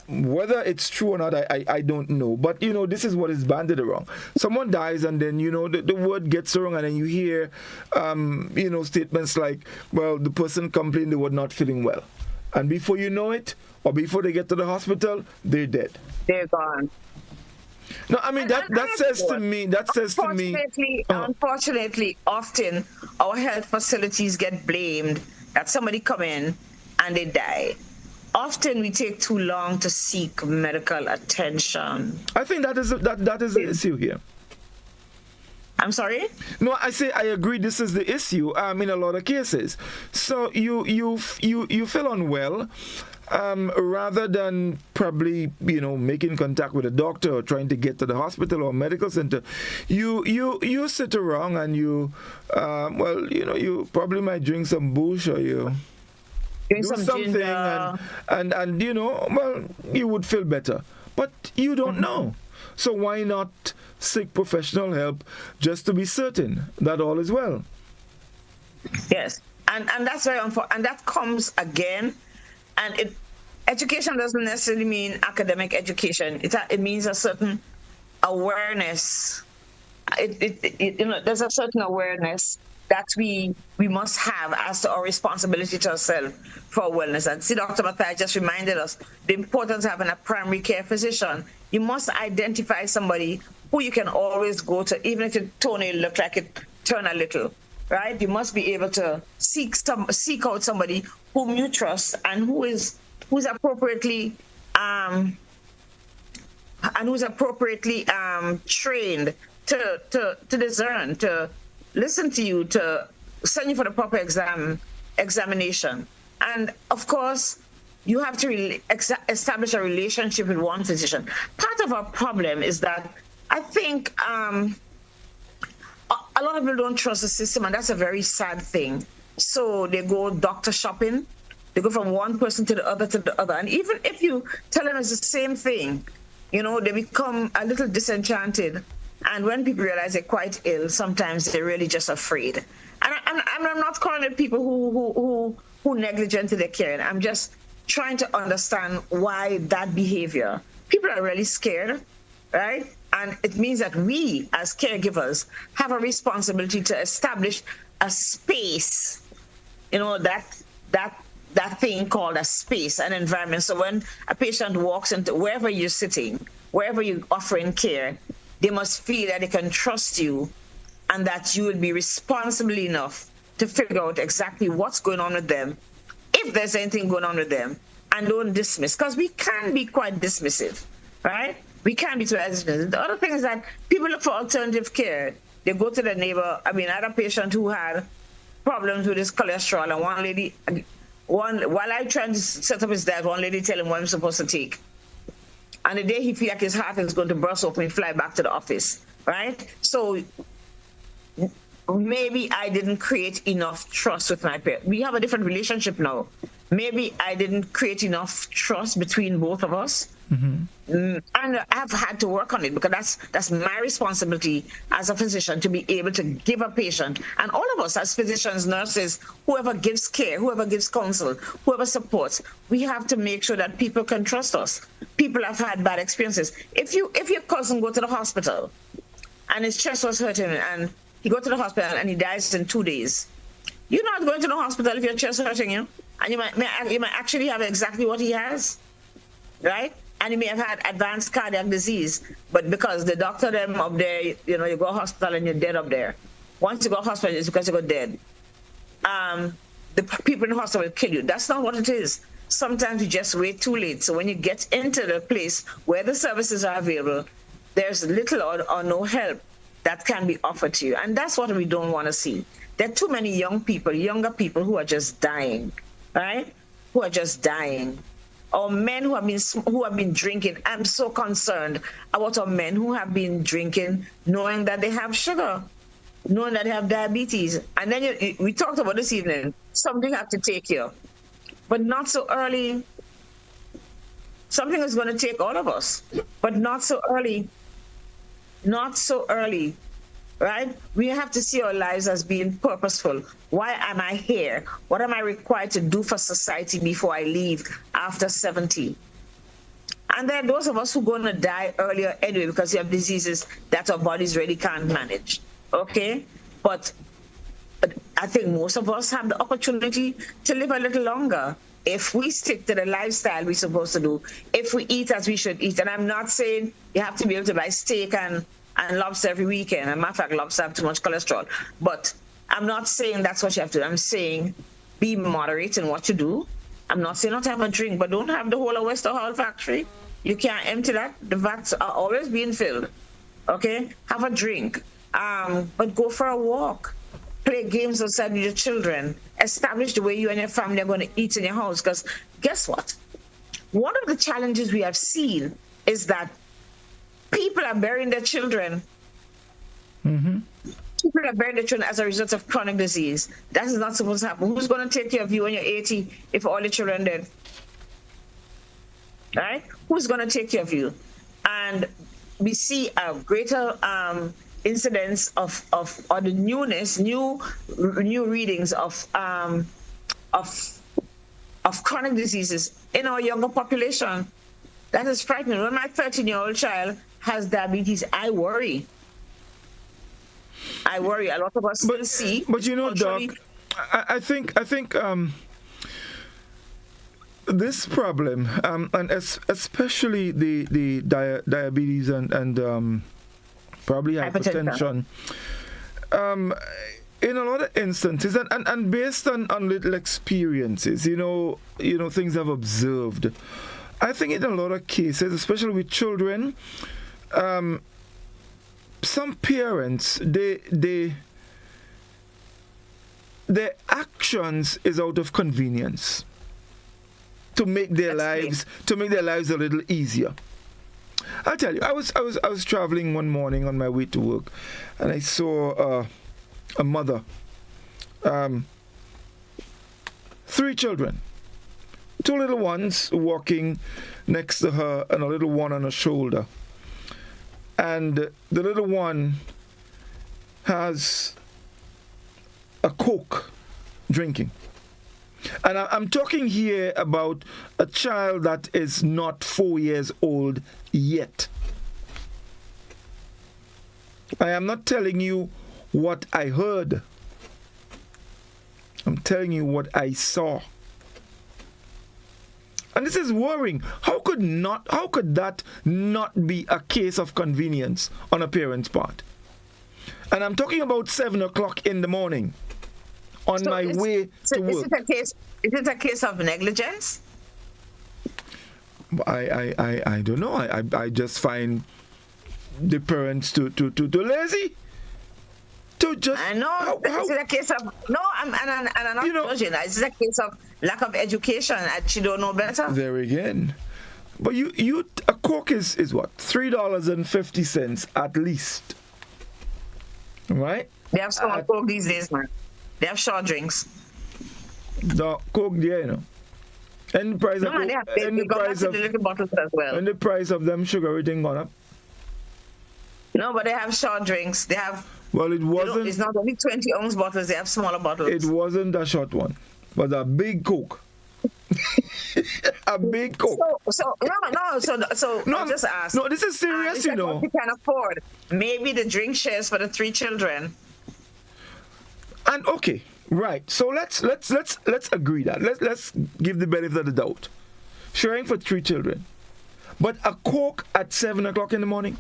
Whether it's true or not, I don't know. But, this is what is banded around. Someone dies and then, the word gets wrong, and then you hear, statements like, well, the person complained they were not feeling well. And before you know it, or before they get to the hospital, they're dead. They're gone. No, I mean, that says to me... Unfortunately, often our health facilities get blamed that somebody come in and they die. Often we take too long to seek medical attention. I think that is the issue here. I'm sorry? No, I say I agree. This is the issue. In a lot of cases. So you feel unwell. Rather than probably, making contact with a doctor or trying to get to the hospital or medical center, you sit around and you probably might drink some bush or you do something and you would feel better. But you don't know. So why not seek professional help just to be certain that all is well? Yes. And that's very unfortunate. And that comes again. And education doesn't necessarily mean academic education. It means a certain awareness. There's a certain awareness that we must have as to our responsibility to ourselves for our wellness. And see, Dr. Mathai just reminded us the importance of having a primary care physician. You must identify somebody who you can always go to, even if your toenail look like it turn a little. Right? You must be able to seek out somebody whom you trust and who's appropriately trained to discern, to listen to you, to send you for the proper examination. And of course, you have to establish a relationship with one physician. Part of our problem is that I think a lot of people don't trust the system, and that's a very sad thing. So they go doctor shopping. They go from one person to the other. And even if you tell them it's the same thing, they become a little disenchanted. And when people realize they're quite ill, sometimes they're really just afraid. And I'm not calling it people who negligent to their care. I'm just trying to understand why that behavior. People are really scared, right? And it means that we, as caregivers, have a responsibility to establish a space, that thing called a space, an environment. So when a patient walks into wherever you're sitting, wherever you're offering care, they must feel that they can trust you and that you will be responsible enough to figure out exactly what's going on with them, if there's anything going on with them, and don't dismiss, because we can be quite dismissive, right? We can be too dismissive. The other thing is that people look for alternative care. They go to the neighbor. I had a patient who had problems with his cholesterol, and while I tried to set up his diet, one lady tell him what I'm supposed to take. And the day he feels like his heart is going to burst open, he fly back to the office, right? So maybe I didn't create enough trust with my parent. We have a different relationship now. Maybe I didn't create enough trust between both of us. And I've had to work on it, because that's my responsibility as a physician, to be able to give a patient, and all of us as physicians, nurses, whoever gives care, whoever gives counsel, whoever supports, we have to make sure that people can trust us. People have had bad experiences. If your cousin go to the hospital and his chest was hurting and he go to the hospital and he dies in 2 days, you're not going to the hospital if your chest is hurting you, and you might actually have exactly what he has, right? And you may have had advanced cardiac disease, but because the doctor them up there, you go to hospital and you're dead up there. Once you go to hospital, it's because you got dead. The people in the hospital will kill you. That's not what it is. Sometimes you just wait too late. So when you get into the place where the services are available, there's little or no help that can be offered to you. And that's what we don't want to see. There are too many younger people who are just dying, right? Who are just dying. Or men who have been drinking. I'm so concerned about our men who have been drinking, knowing that they have sugar, knowing that they have diabetes. And then we talked about this evening, something have to take you, but not so early. Something is going to take all of us, but not so early. Not so early. Right? We have to see our lives as being purposeful. Why am I here? What am I required to do for society before I leave after 70? And there are those of us who are going to die earlier anyway because we have diseases that our bodies really can't manage. Okay? But I think most of us have the opportunity to live a little longer if we stick to the lifestyle we're supposed to do, if we eat as we should eat. And I'm not saying you have to be able to buy steak and lobster every weekend. As a matter of fact, lobster have too much cholesterol. But I'm not saying that's what you have to do. I'm saying be moderate in what you do. I'm not saying not to have a drink, but don't have the whole of Wester Hall factory. You can't empty that. The vats are always being filled. Okay? Have a drink. But go for a walk. Play games outside with your children. Establish the way you and your family are going to eat in your house. Because guess what? One of the challenges we have seen is that people are burying their children. People are burying their children as a result of chronic disease. That is not supposed to happen. Who's going to take care of you when you're 80 if all your children are dead? Right? Who's going to take care of you? And we see a greater incidence or the new readings of chronic diseases in our younger population. That is frightening. When my 13-year-old child has diabetes, I worry. A lot of us still see. But Doc, I think this problem, and especially the diabetes and probably hypertension, in a lot of instances, and based on little experiences, things I've observed, I think in a lot of cases, especially with children, some parents, their actions is out of convenience to make their lives a little easier. I'll tell you, I was traveling one morning on my way to work, and I saw a mother, 3 children. 2 little ones walking next to her and a little one on her shoulder. And the little one has a Coke drinking. And I'm talking here about a child that is not 4 years old yet. I am not telling you what I heard. I'm telling you what I saw. And this is worrying. How could that not be a case of convenience on a parent's part? And I'm talking about 7 o'clock in the morning on my way to work. Is it a case of negligence? I don't know. I just find the parents too lazy. I know. Is it a case of I'm not judging. Is it a case of lack of education and she don't know better? There again. But a Coke is what? $3.50 at least. Right? They have some Coke these days, man. They have short drinks. The Coke there, you know. And the price of Coke, and the price of the little bottles as well. And the price of them sugar everything gone up. No, but they have short drinks. They have. Well, it wasn't. It's not only 20-ounce bottles. They have smaller bottles. It wasn't a short one. It was a big Coke. A big Coke. So I'll just ask. No, this is serious, you know. You can afford. Maybe the drink shares for the 3 children. And okay, right. So let's agree that. Let's give the benefit of the doubt. Sharing for 3 children. But a Coke at 7 o'clock in the morning?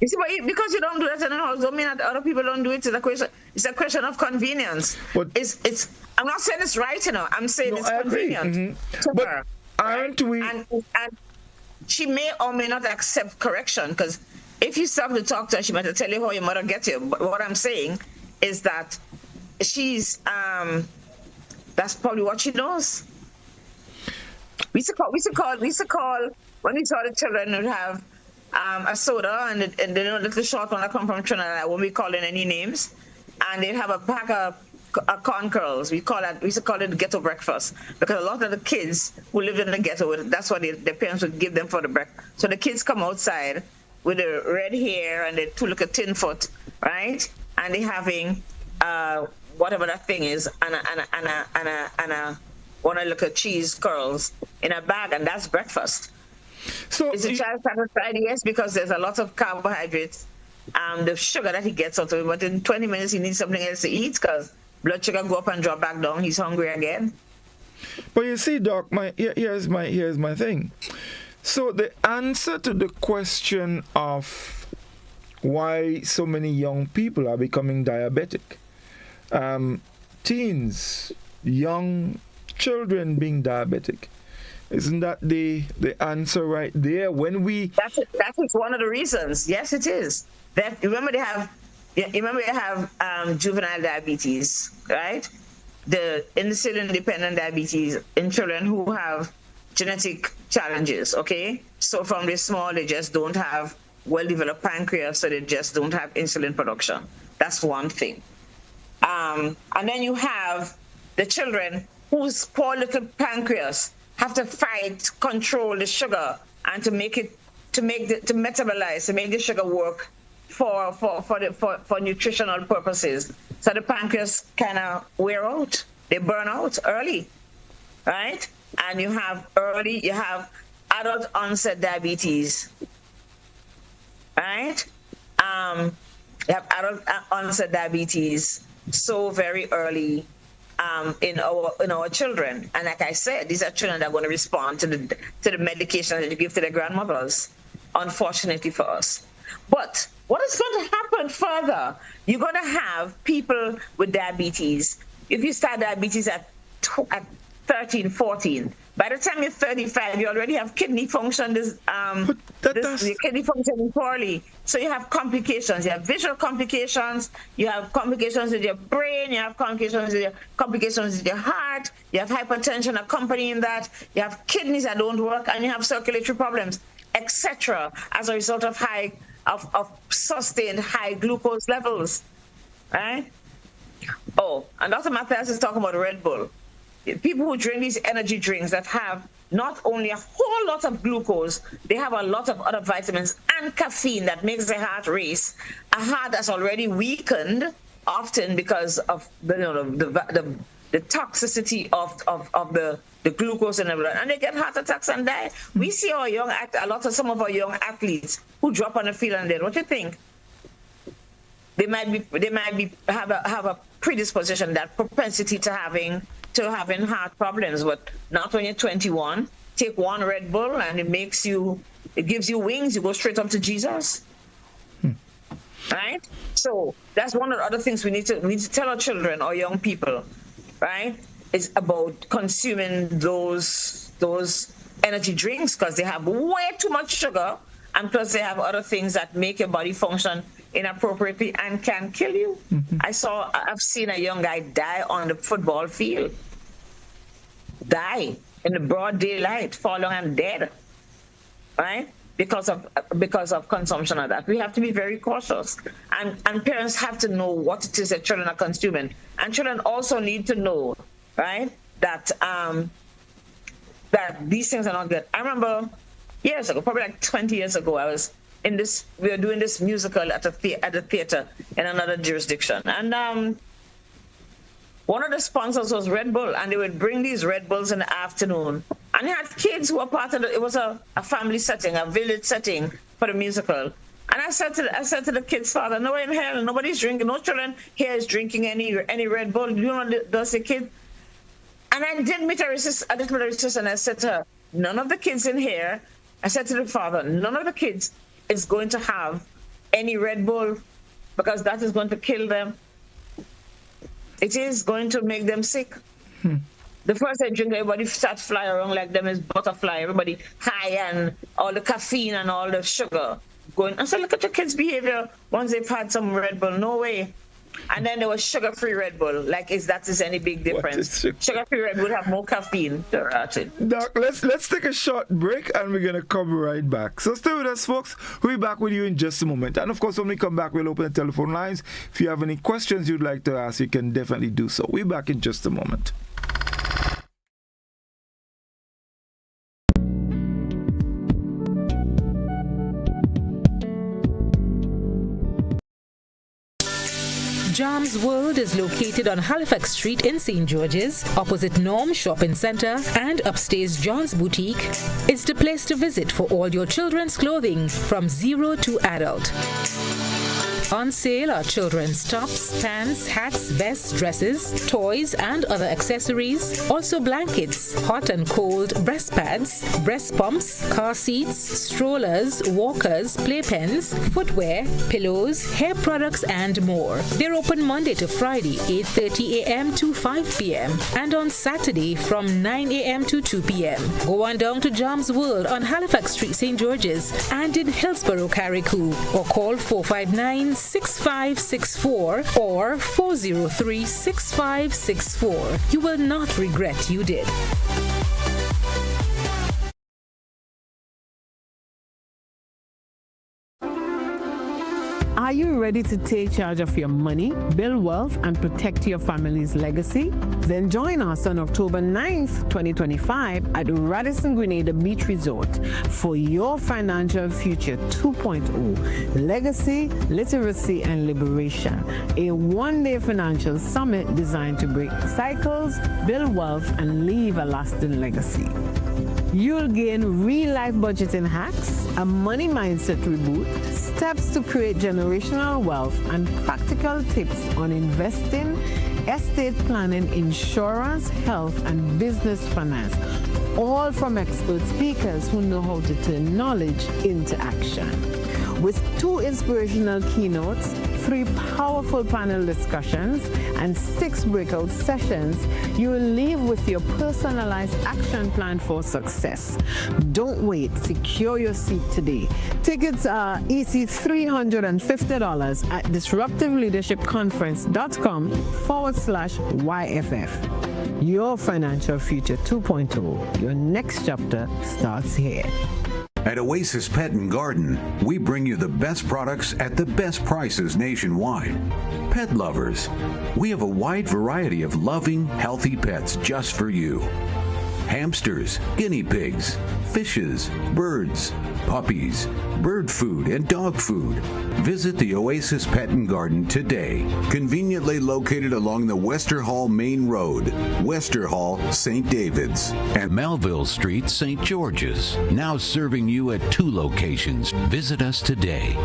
You see, but because you don't do that in the house, don't mean that other people don't do it. It's a question of convenience. But it's. I'm not saying it's right, you know. I'm saying it's convenient to her. Aren't we? And she may or may not accept correction, because if you stop to talk to her, she might tell you how your mother gets you. But what I'm saying is that she's that's probably what she knows. We used to call when we saw the children would have a soda and the little short one that come from Trinidad. I won't be calling any names, and they'd have a pack of corn curls. We used to call it ghetto breakfast, because a lot of the kids who lived in the ghetto, that's what their parents would give them for the breakfast. So the kids come outside with the red hair and the 2 little tin foot, right? And they having whatever that thing is, and a one of the little cheese curls in a bag, and that's breakfast. So is the child satisfied? Yes, because there's a lot of carbohydrates, the sugar that he gets out of it. But in 20 minutes, he needs something else to eat, because blood sugar go up and drop back down. He's hungry again. But you see, Doc, here's my thing. So the answer to the question of why so many young people are becoming diabetic, teens, young children being diabetic, isn't that the answer right there? When we that is one of the reasons. Yes, it is. Remember they have juvenile diabetes, right? The insulin-dependent diabetes in children who have genetic challenges. Okay, so from this small, they just don't have well-developed pancreas, so they just don't have insulin production. That's one thing. And then you have the children whose poor little pancreas have to control the sugar, and to metabolize, to make the sugar work for nutritional purposes. So the pancreas kind of wear out, they burn out early, right? And you have adult onset diabetes, right? You have adult onset diabetes so very early. In our children, and like I said, these are children that are going to respond to the medication that you give to their grandmothers, unfortunately for us. But what is going to happen further? You're going to have people with diabetes. If you start diabetes at 13, 14, by the time you're 35, you already have kidney function. Your kidney functioning poorly. So you have complications. You have visual complications. You have complications with your brain. You have complications with your heart. You have hypertension accompanying that. You have kidneys that don't work, and you have circulatory problems, etc. As a result of sustained high glucose levels, right? Oh, and Dr. Matthias is talking about Red Bull. People who drink these energy drinks that have not only a whole lot of glucose, they have a lot of other vitamins and caffeine that makes the heart race. A heart that's already weakened, often because of the toxicity of the glucose in the blood, and they get heart attacks and die. We see some of our young athletes who drop on the field and dead. What do you think? they might be have a predisposition, that propensity to having heart problems. But not when you're 21. Take one Red Bull and it gives you wings. You go straight up to Jesus. Right? So that's one of the other things we need to tell our children or young people, right? Is about consuming those energy drinks, because they have way too much sugar, and plus they have other things that make your body function inappropriately and can kill you. I've seen a young guy die on the football field. Die in the broad daylight, fall down and dead. Right? Because of consumption of that. We have to be very cautious. And parents have to know what it is that children are consuming. And children also need to know, right, that these things are not good. I remember years ago, probably like 20 years ago, we were doing this musical at a theater in another jurisdiction. And one of the sponsors was Red Bull, and they would bring these Red Bulls in the afternoon. And they had kids who were part of it was a family setting, a village setting for the musical. And I said to the kid's father, no way in hell, nobody's drinking, no children here is drinking any Red Bull. You know, does the kid? And I didn't meet her sister, and I said to her, none of the kids in here, I said to the father, none of the kids is going to have any Red Bull, because that is going to kill them. It is going to make them sick. The first they drink, everybody starts flying around like them is butterfly. Everybody high, and all the caffeine and all the sugar going. I said, look at your kids' behavior once they've had some Red Bull. No way. And then there was sugar-free Red Bull. Like, that is any big difference? Sugar-free Red Bull have more caffeine. Doc, let's take a short break, and we're gonna come right back. So stay with us, folks. We'll be back with you in just a moment. And of course, when we come back, we'll open the telephone lines. If you have any questions you'd like to ask, you can definitely do so. We'll be back in just a moment. Jam's World is located on Halifax Street in St. George's, opposite Norm Shopping Centre and upstairs John's Boutique. It's the place to visit for all your children's clothing from 0 to adult. On sale are children's tops, pants, hats, vests, dresses, toys, and other accessories. Also blankets, hot and cold breast pads, breast pumps, car seats, strollers, walkers, playpens, footwear, pillows, hair products, and more. They're open Monday to Friday, 8:30 a.m. to 5 p.m. and on Saturday from 9 a.m. to 2 p.m. Go on down to Jam's World on Halifax Street, St. George's, and in Hillsborough, Carriacou, or call 459-6564 or 403-6564. You will not regret you did. Are you ready to take charge of your money, build wealth, and protect your family's legacy? Then join us on October 9th, 2025 at Radisson Grenada Beach Resort for your Financial Future 2.0 Legacy, Literacy, and Liberation, a one-day financial summit designed to break cycles, build wealth, and leave a lasting legacy. You'll gain real-life budgeting hacks, a money mindset reboot, steps to create generational wealth, and practical tips on investing, estate planning, insurance, health, and business finance, all from expert speakers who know how to turn knowledge into action. With 2 inspirational keynotes, 3 powerful panel discussions, and 6 breakout sessions, you will leave with your personalized action plan for success. Don't wait. Secure your seat today. Tickets are EC $350 at disruptiveleadershipconference.com/YFF. Your Financial Future 2.0. Your next chapter starts here. At Oasis Pet and Garden, we bring you the best products at the best prices nationwide. Pet lovers, we have a wide variety of loving, healthy pets just for you. Hamsters, guinea pigs, fishes, birds, puppies, bird food, and dog food. Visit the Oasis Pet and Garden today. Conveniently located along the Wester Hall Main Road, Wester Hall, St. David's, and Melville Street, St. George's. Now serving you at 2 locations. Visit us today.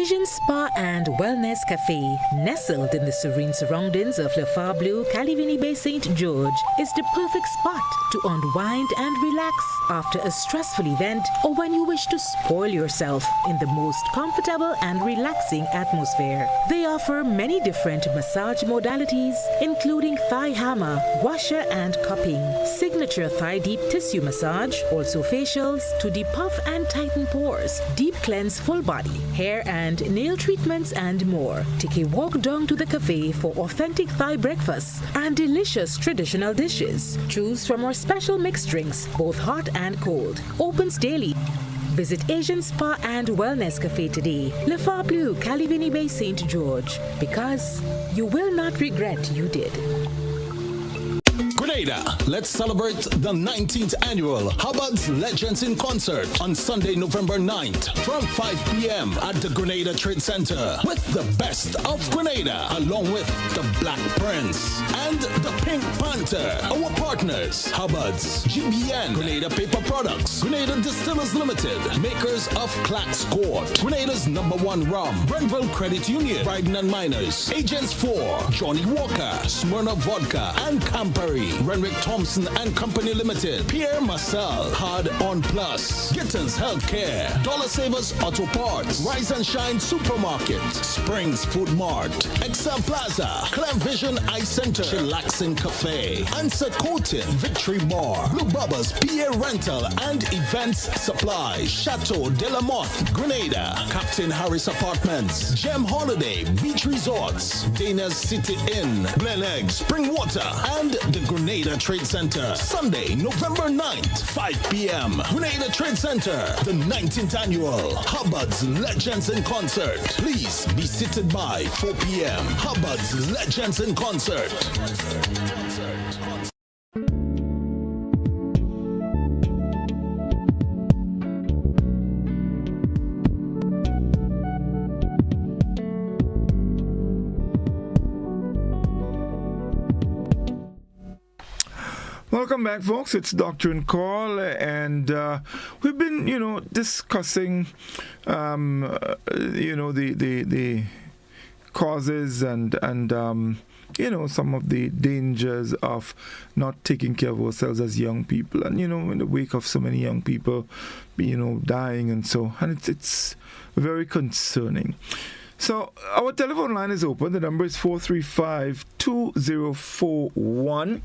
Asian Spa and Wellness Cafe, nestled in the serene surroundings of Le Bleu, Calivini Bay, St. George, is the perfect spot to unwind and relax after a stressful event or when you wish to spoil yourself in the most comfortable and relaxing atmosphere. They offer many different massage modalities, including thigh hammer, washer and cupping, signature thigh deep tissue massage, also facials to depuff and tighten pores, deep cleanse full body, hair and nail treatments and more. Take a walk down to the cafe for authentic Thai breakfasts and delicious traditional dishes. Choose from our special mixed drinks, both hot and cold. Opens daily. Visit Asian Spa and Wellness Cafe today, Le Bleu, Calivini Bay, St. George, because you will not regret you did. Grenada, let's celebrate the 19th annual Hubbard's Legends in Concert on Sunday, November 9th from 5 p.m. at the Grenada Trade Center with the best of Grenada along with the Black Prince and the Pink Panther. Our partners, Hubbard's, GBN, Grenada Paper Products, Grenada Distillers Limited, makers of Clack's Court, Grenada's #1 rum, Brenville Credit Union, Bryden and Miners, Agents 4, Johnny Walker, Smirnoff Vodka and Campari, Renwick Thompson and Company Limited, Pierre Marcel, Hard On Plus, Gittins Healthcare, Dollar Savers Auto Parts, Rise and Shine Supermarket, Springs Food Mart, Excel Plaza, Clem Vision Eye Center, Chillaxin Cafe, Ansett Coating, Victory Bar, Blue Bubba's PA Rental and Events Supply, Chateau de la Motte, Grenada, Captain Harris Apartments, Gem Holiday, Beach Resorts, Dana's City Inn, Glen Egg, Spring Water, and the Grenada Trade Center. Sunday, November 9th, 5 p.m. Grenada Trade Center, the 19th annual Hubbard's Legends in Concert. Please be seated by 4 p.m. Hubbard's Legends in Concert. Welcome back, folks. It's Doctrine Call, and we've been, discussing, the causes and some of the dangers of not taking care of ourselves as young people, and in the wake of so many young people, dying and so, and it's very concerning. So our telephone line is open. The number is 435-2041.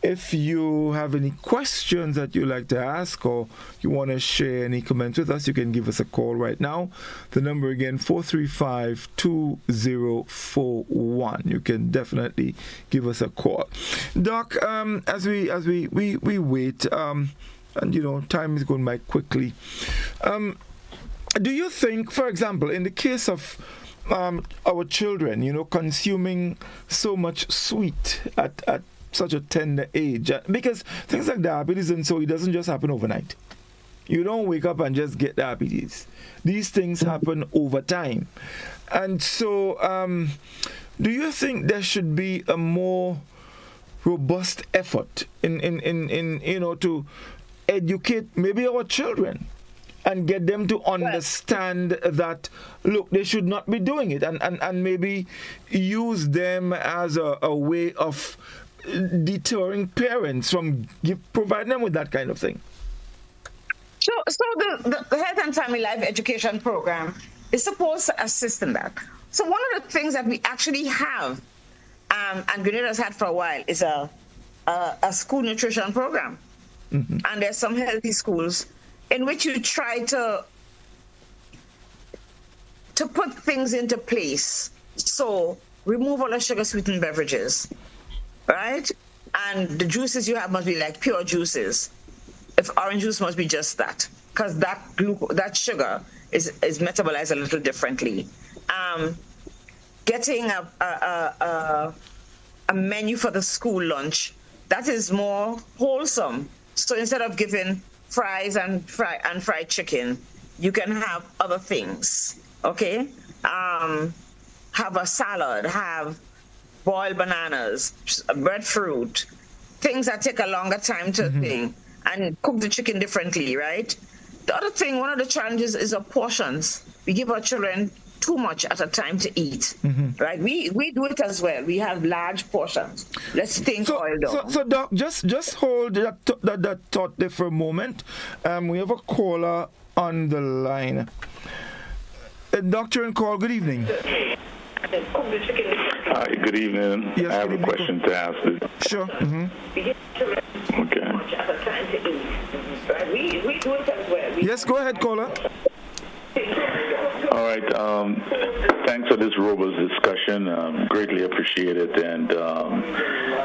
If you have any questions that you'd like to ask or you want to share any comments with us, you can give us a call right now. The number again, 435-2041. You can definitely give us a call. Doc, as we wait, and time is going by quickly. Do you think, for example, in the case of our children, consuming so much sweet at such a tender age, because things like diabetes and so, it doesn't just happen overnight. You don't wake up and just get diabetes. These things happen over time. And so do you think there should be a more robust effort in to educate maybe our children and get them to understand that, look, they should not be doing it, and maybe use them as a way of deterring parents from providing them with that kind of thing? So the Health and Family Life Education Program is supposed to assist in that. So one of the things that we actually have, and Grenada has had for a while, is a school nutrition program. Mm-hmm. And there's some healthy schools in which you try to put things into place. So remove all the sugar-sweetened beverages, right? And the juices you have must be like pure juices. If orange juice must be just that, because that sugar is metabolized a little differently. Getting a menu for the school lunch that is more wholesome. So instead of giving fries and fried chicken, you can have other things. Okay, have a salad, have boiled bananas, breadfruit, things that take a longer time to thing, and cook the chicken differently, right? The other thing, one of the challenges is our portions. We give our children too much at a time to eat, right? We do it as well. We have large portions. Let's think oil down. So Doc, just hold that thought there for a moment. We have a caller on the line. Doctor and call, good evening. Hi, good evening. Yes, I have a question to ask. Sure. Okay. Yes, go ahead, caller. All right. Thanks for this robust discussion. Greatly appreciate it. And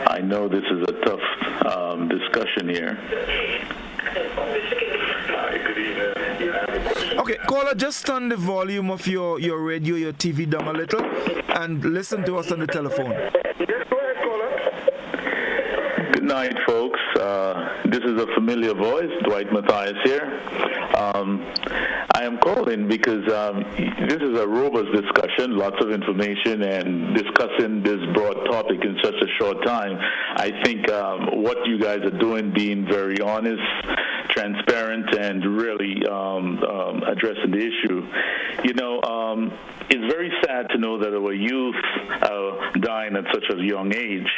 I know this is a tough discussion here. Okay, caller, just turn the volume of your radio, your TV down a little, and listen to us on the telephone. Good night, folks. This is a familiar voice, Dwight Matthias here. I am calling because this is a robust discussion, lots of information, and discussing this broad topic in such a short time. I think what you guys are doing, being very honest, transparent, and really addressing the issue. It's very sad to know that our youth are dying at such a young age.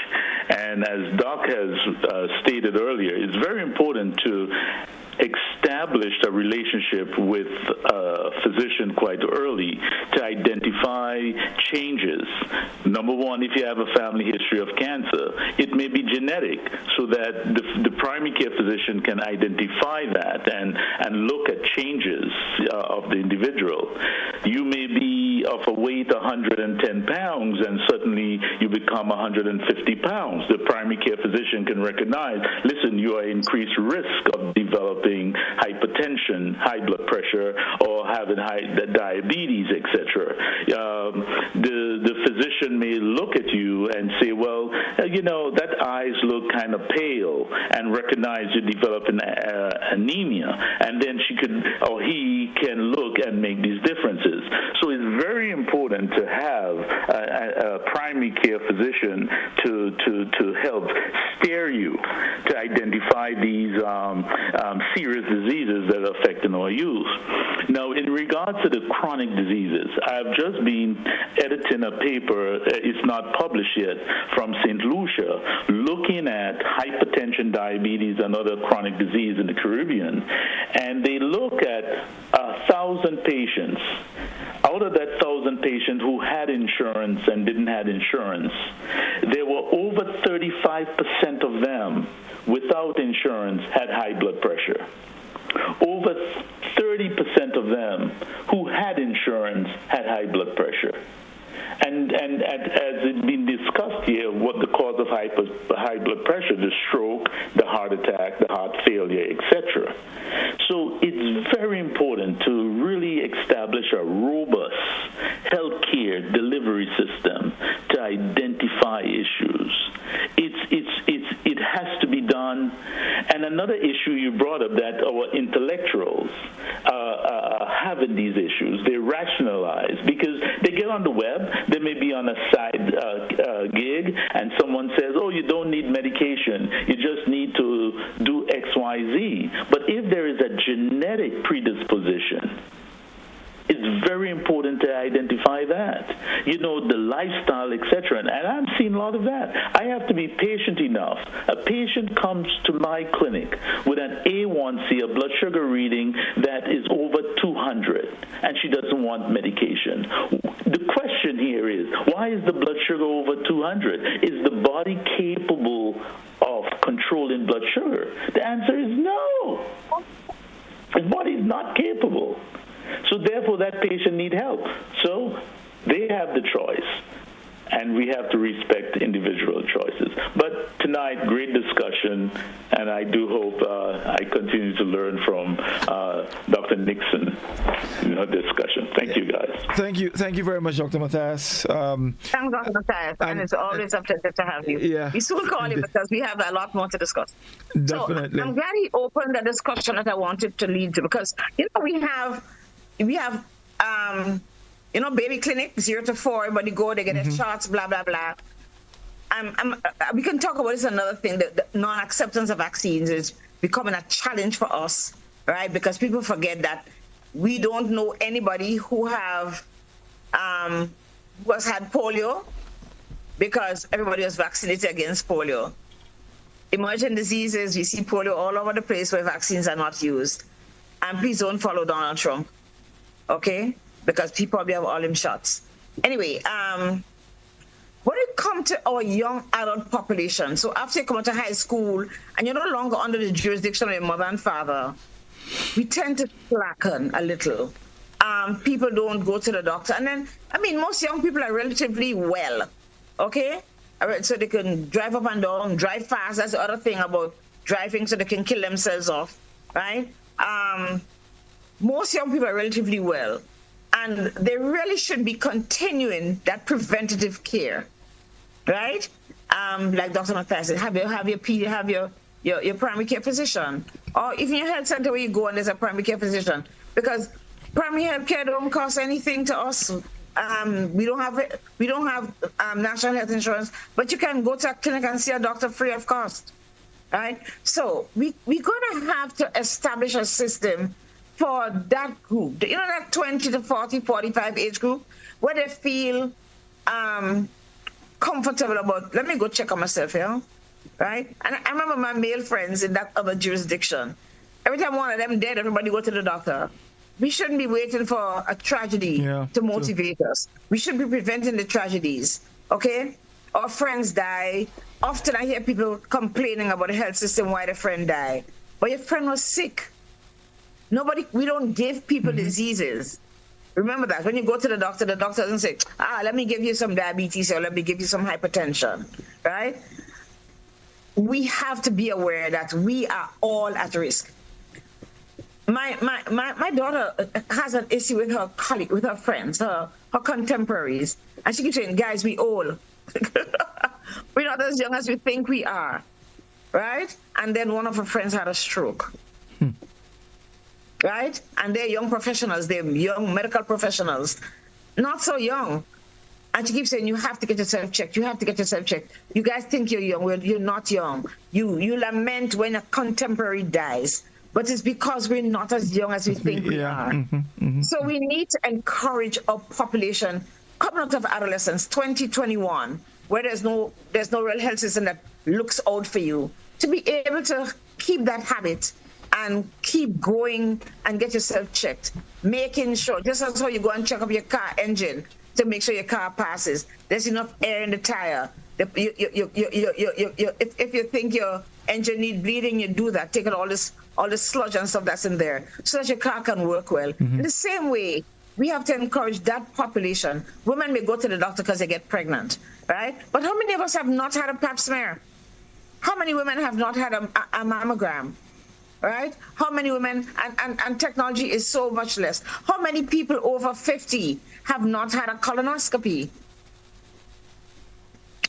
And as Doc has stated earlier, it's very important to establish a relationship with a physician quite early to identify changes. Number one, if you have a family history of cancer, it may be genetic, so that the primary care physician can identify that and look at changes of the individual. You may be of a weight 110 pounds and suddenly you become 150 pounds. The primary care physician can recognize, listen, you are increased risk of developing hypertension, high blood pressure, or having diabetes, etc. The physician may look at you and say, well, that eyes look kind of pale, and recognize you're developing anemia, and then he can look and make these differences. So it's very important to have a primary care physician to help steer you to identify these serious diseases that are affecting our youth. Now, in regards to the chronic diseases, I've just been editing a paper, it's not published yet, from St. Lucia, looking at hypertension, diabetes, and other chronic disease in the Caribbean. And they look at 1,000 patients. Out of that 1,000 patients who had insurance and didn't have insurance, there were over 35% of them without insurance had high blood pressure. Over 30% of them who had insurance had high blood pressure. And as it's been discussed here, what the cause of high blood pressure, the stroke, the heart attack, the heart failure, etc. So it's very important to really establish a robust healthcare delivery system to identify issues. It has to be done. And another issue you brought up, that our intellectuals are having these issues. They rationalize because they get on the web. They may be on a side gig, and someone says, oh, you don't need medication. You just need to do X, Y, Z. But if there is a genetic predisposition, it's very important to identify that. The lifestyle, etc. And I'm seeing a lot of that. I have to be patient enough. A patient comes to my clinic with an A1C, a blood sugar reading that is over 200, and she doesn't want medication. The question here is, why is the blood sugar over 200? Is the body capable of controlling blood sugar? The answer is no. The body is not capable. So therefore, that patient needs help. So they have the choice, and we have to respect individual choices. But tonight, great discussion, and I do hope I continue to learn from Dr. Nixon in her discussion. Thank you, guys. Thank you very much, Dr. Matthias. Thanks, Dr. Matthias, and it's always a pleasure to have you. Yeah. We soon call you because we have a lot more to discuss. Definitely. So I'm glad he opened the discussion that I wanted to lead to, because we have baby clinic 0 to 4. Everybody go, they get their shots, blah blah blah. We can talk about this another thing. The non-acceptance of vaccines is becoming a challenge for us, right? Because people forget that we don't know anybody who have had polio because everybody was vaccinated against polio. Emerging diseases, we see polio all over the place where vaccines are not used. And please don't follow Donald Trump, okay? Because he probably have all them shots. Anyway, when it comes to our young adult population, so after you come out of high school and you're no longer under the jurisdiction of your mother and father, we tend to slacken a little. People don't go to the doctor. And then, most young people are relatively well, okay? All right, so they can drive up and down, drive fast. That's the other thing about driving, so they can kill themselves off, right? Most young people are relatively well, and they really should be continuing that preventative care, right? Like Dr. Matthias said, have your primary care physician, or even your health center where you go and there's a primary care physician, because primary health care don't cost anything to us. We don't have national health insurance, but you can go to a clinic and see a doctor free of cost, right? So we're gonna have to establish a system for that group, that 20 to 40, 45 age group, where they feel comfortable about, let me go check on myself, right? And I remember my male friends in that other jurisdiction. Every time one of them dead, everybody go to the doctor. We shouldn't be waiting for a tragedy to motivate us. We should be preventing the tragedies, okay? Our friends die. Often I hear people complaining about the health system, why their friend died. But your friend was sick. We don't give people diseases. Remember that. When you go to the doctor doesn't say, let me give you some diabetes or let me give you some hypertension, right? We have to be aware that we are all at risk. My daughter has an issue with her colleague, with her friends, her contemporaries. And she keeps saying, guys, we old. We're not as young as we think we are, right? And then one of her friends had a stroke, right? And they're young professionals, they're young medical professionals, not so young. And she keeps saying, you have to get yourself checked. You have to get yourself checked. You guys think you're young. Well, you're not young. You lament when a contemporary dies. But it's because we're not as young as we think we are. So we need to encourage our population coming out of adolescence, 2021, where there's no real health system that looks out for you, to be able to keep that habit and keep going and get yourself checked, making sure, just as how you go and check up your car engine to make sure your car passes, there's enough air in the tire. If you think your engine needs bleeding, you do that. Take out all this sludge and stuff that's in there so that your car can work well. In the same way, we have to encourage that population. Women may go to the doctor because they get pregnant, right? But how many of us have not had a pap smear? How many women have not had a mammogram, right? How many women, and technology is so much less. How many people over 50 have not had a colonoscopy?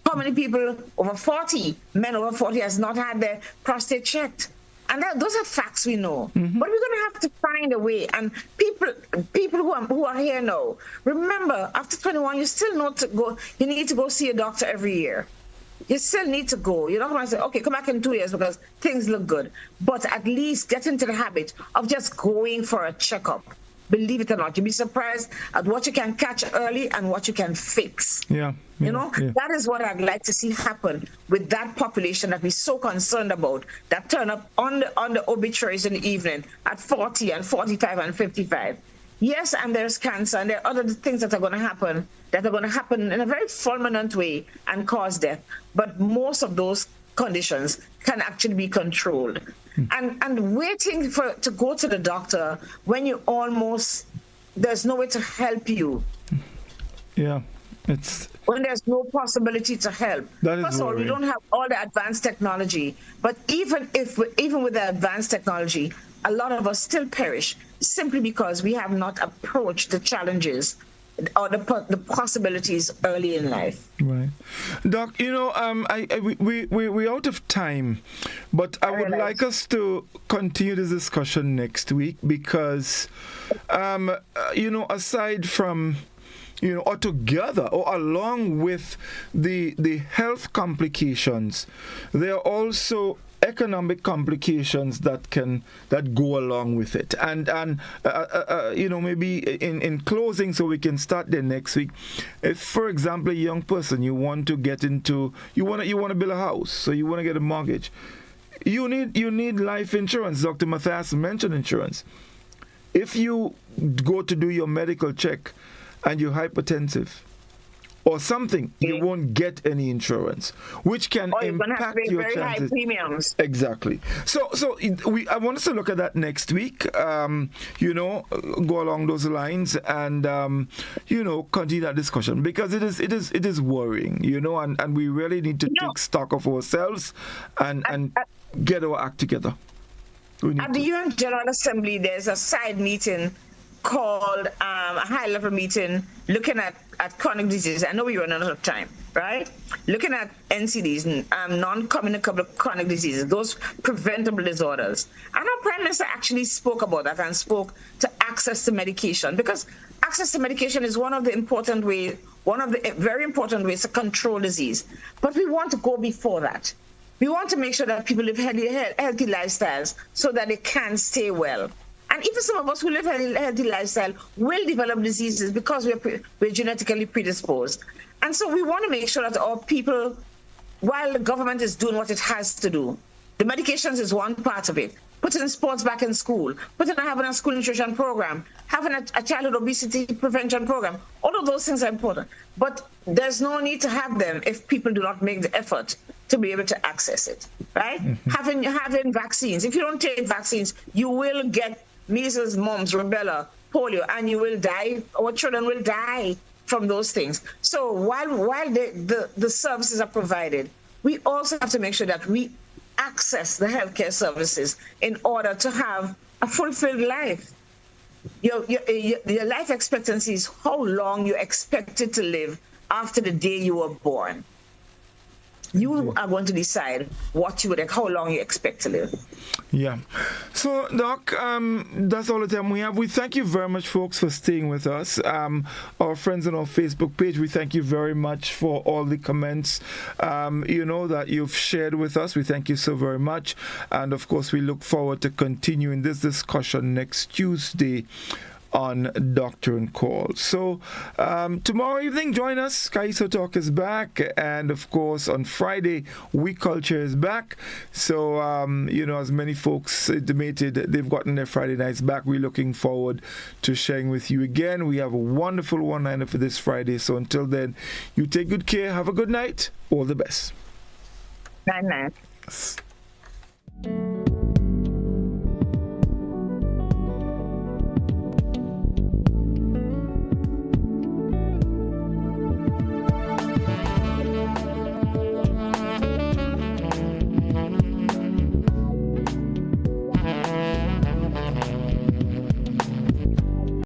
How many people over 40, men over 40, has not had their prostate checked? And those are facts we know. But we're going to have to find a way. And people who are here now, remember, after 21, you still need to go. You need to go see a doctor every year. You still need to go. You're not going to say, okay, come back in 2 years because things look good. But at least get into the habit of just going for a checkup. Believe it or not, you'll be surprised at what you can catch early and what you can fix. That is what I'd like to see happen with that population that we're so concerned about, that turn up on the obituaries in the evening at 40 and 45 and 55. Yes, and there's cancer and there are other things that are going to happen in a very fulminant way and cause death. But most of those conditions can actually be controlled. And waiting to go to the doctor when there's no way to help you. Yeah, when there's no possibility to help. First of all, we don't have all the advanced technology. But even with the advanced technology, a lot of us still perish simply because we have not approached the challenges or the possibilities early in life. Right. Doc, we're out of time, but I would like us to continue this discussion next week because, aside from, or together or along with the health complications, there are also economic complications that go along with it. And maybe in closing, so we can start there next week. If, for example, a young person, you want to get into, you want to build a house, so you want to get a mortgage. You need life insurance. Dr. Matthias mentioned insurance. If you go to do your medical check and you're hypertensive or something, you won't get any insurance, which can impact your very chances. High premiums. Exactly. So I want us to look at that next week. Go along those lines and continue that discussion, because it is worrying, and we really need to take stock of ourselves and get our act together. At the UN General Assembly, there's a side meeting called a high-level meeting looking at chronic disease. I know we run out of time, right? Looking at NCDs, non-communicable chronic diseases, those preventable disorders. And our Prime Minister actually spoke about that and spoke to access to medication, because access to medication is one of the very important ways to control disease. But we want to go before that. We want to make sure that people live healthy lifestyles so that they can stay well. And even some of us who live a healthy lifestyle will develop diseases because we're genetically predisposed. And so we want to make sure that our people, while the government is doing what it has to do, the medications is one part of it. Putting sports back in school, having a school nutrition program, having a childhood obesity prevention program. All of those things are important. But there's no need to have them if people do not make the effort to be able to access it, right? Mm-hmm. Having vaccines. If you don't take vaccines, you will get measles, mumps, rubella, polio, and you will die. Our children will die from those things. So while the services are provided, we also have to make sure that we access the healthcare services in order to have a fulfilled life. Your life expectancy is how long you're expected to live after the day you were born. You are going to decide how long you expect to live. Yeah. So, Doc, that's all the time we have. We thank you very much, folks, for staying with us. Our friends on our Facebook page, we thank you very much for all the comments, that you've shared with us. We thank you so very much. And, of course, we look forward to continuing this discussion next Tuesday on Doctor and Call. So tomorrow evening, join us. Kaiso Talk is back, and of course on Friday, We Culture is back. So as many folks intimated, they've gotten their Friday nights back. We're looking forward to sharing with you again. We have a wonderful one-liner for this Friday. So until then, you take good care. Have a good night. All the best. Night.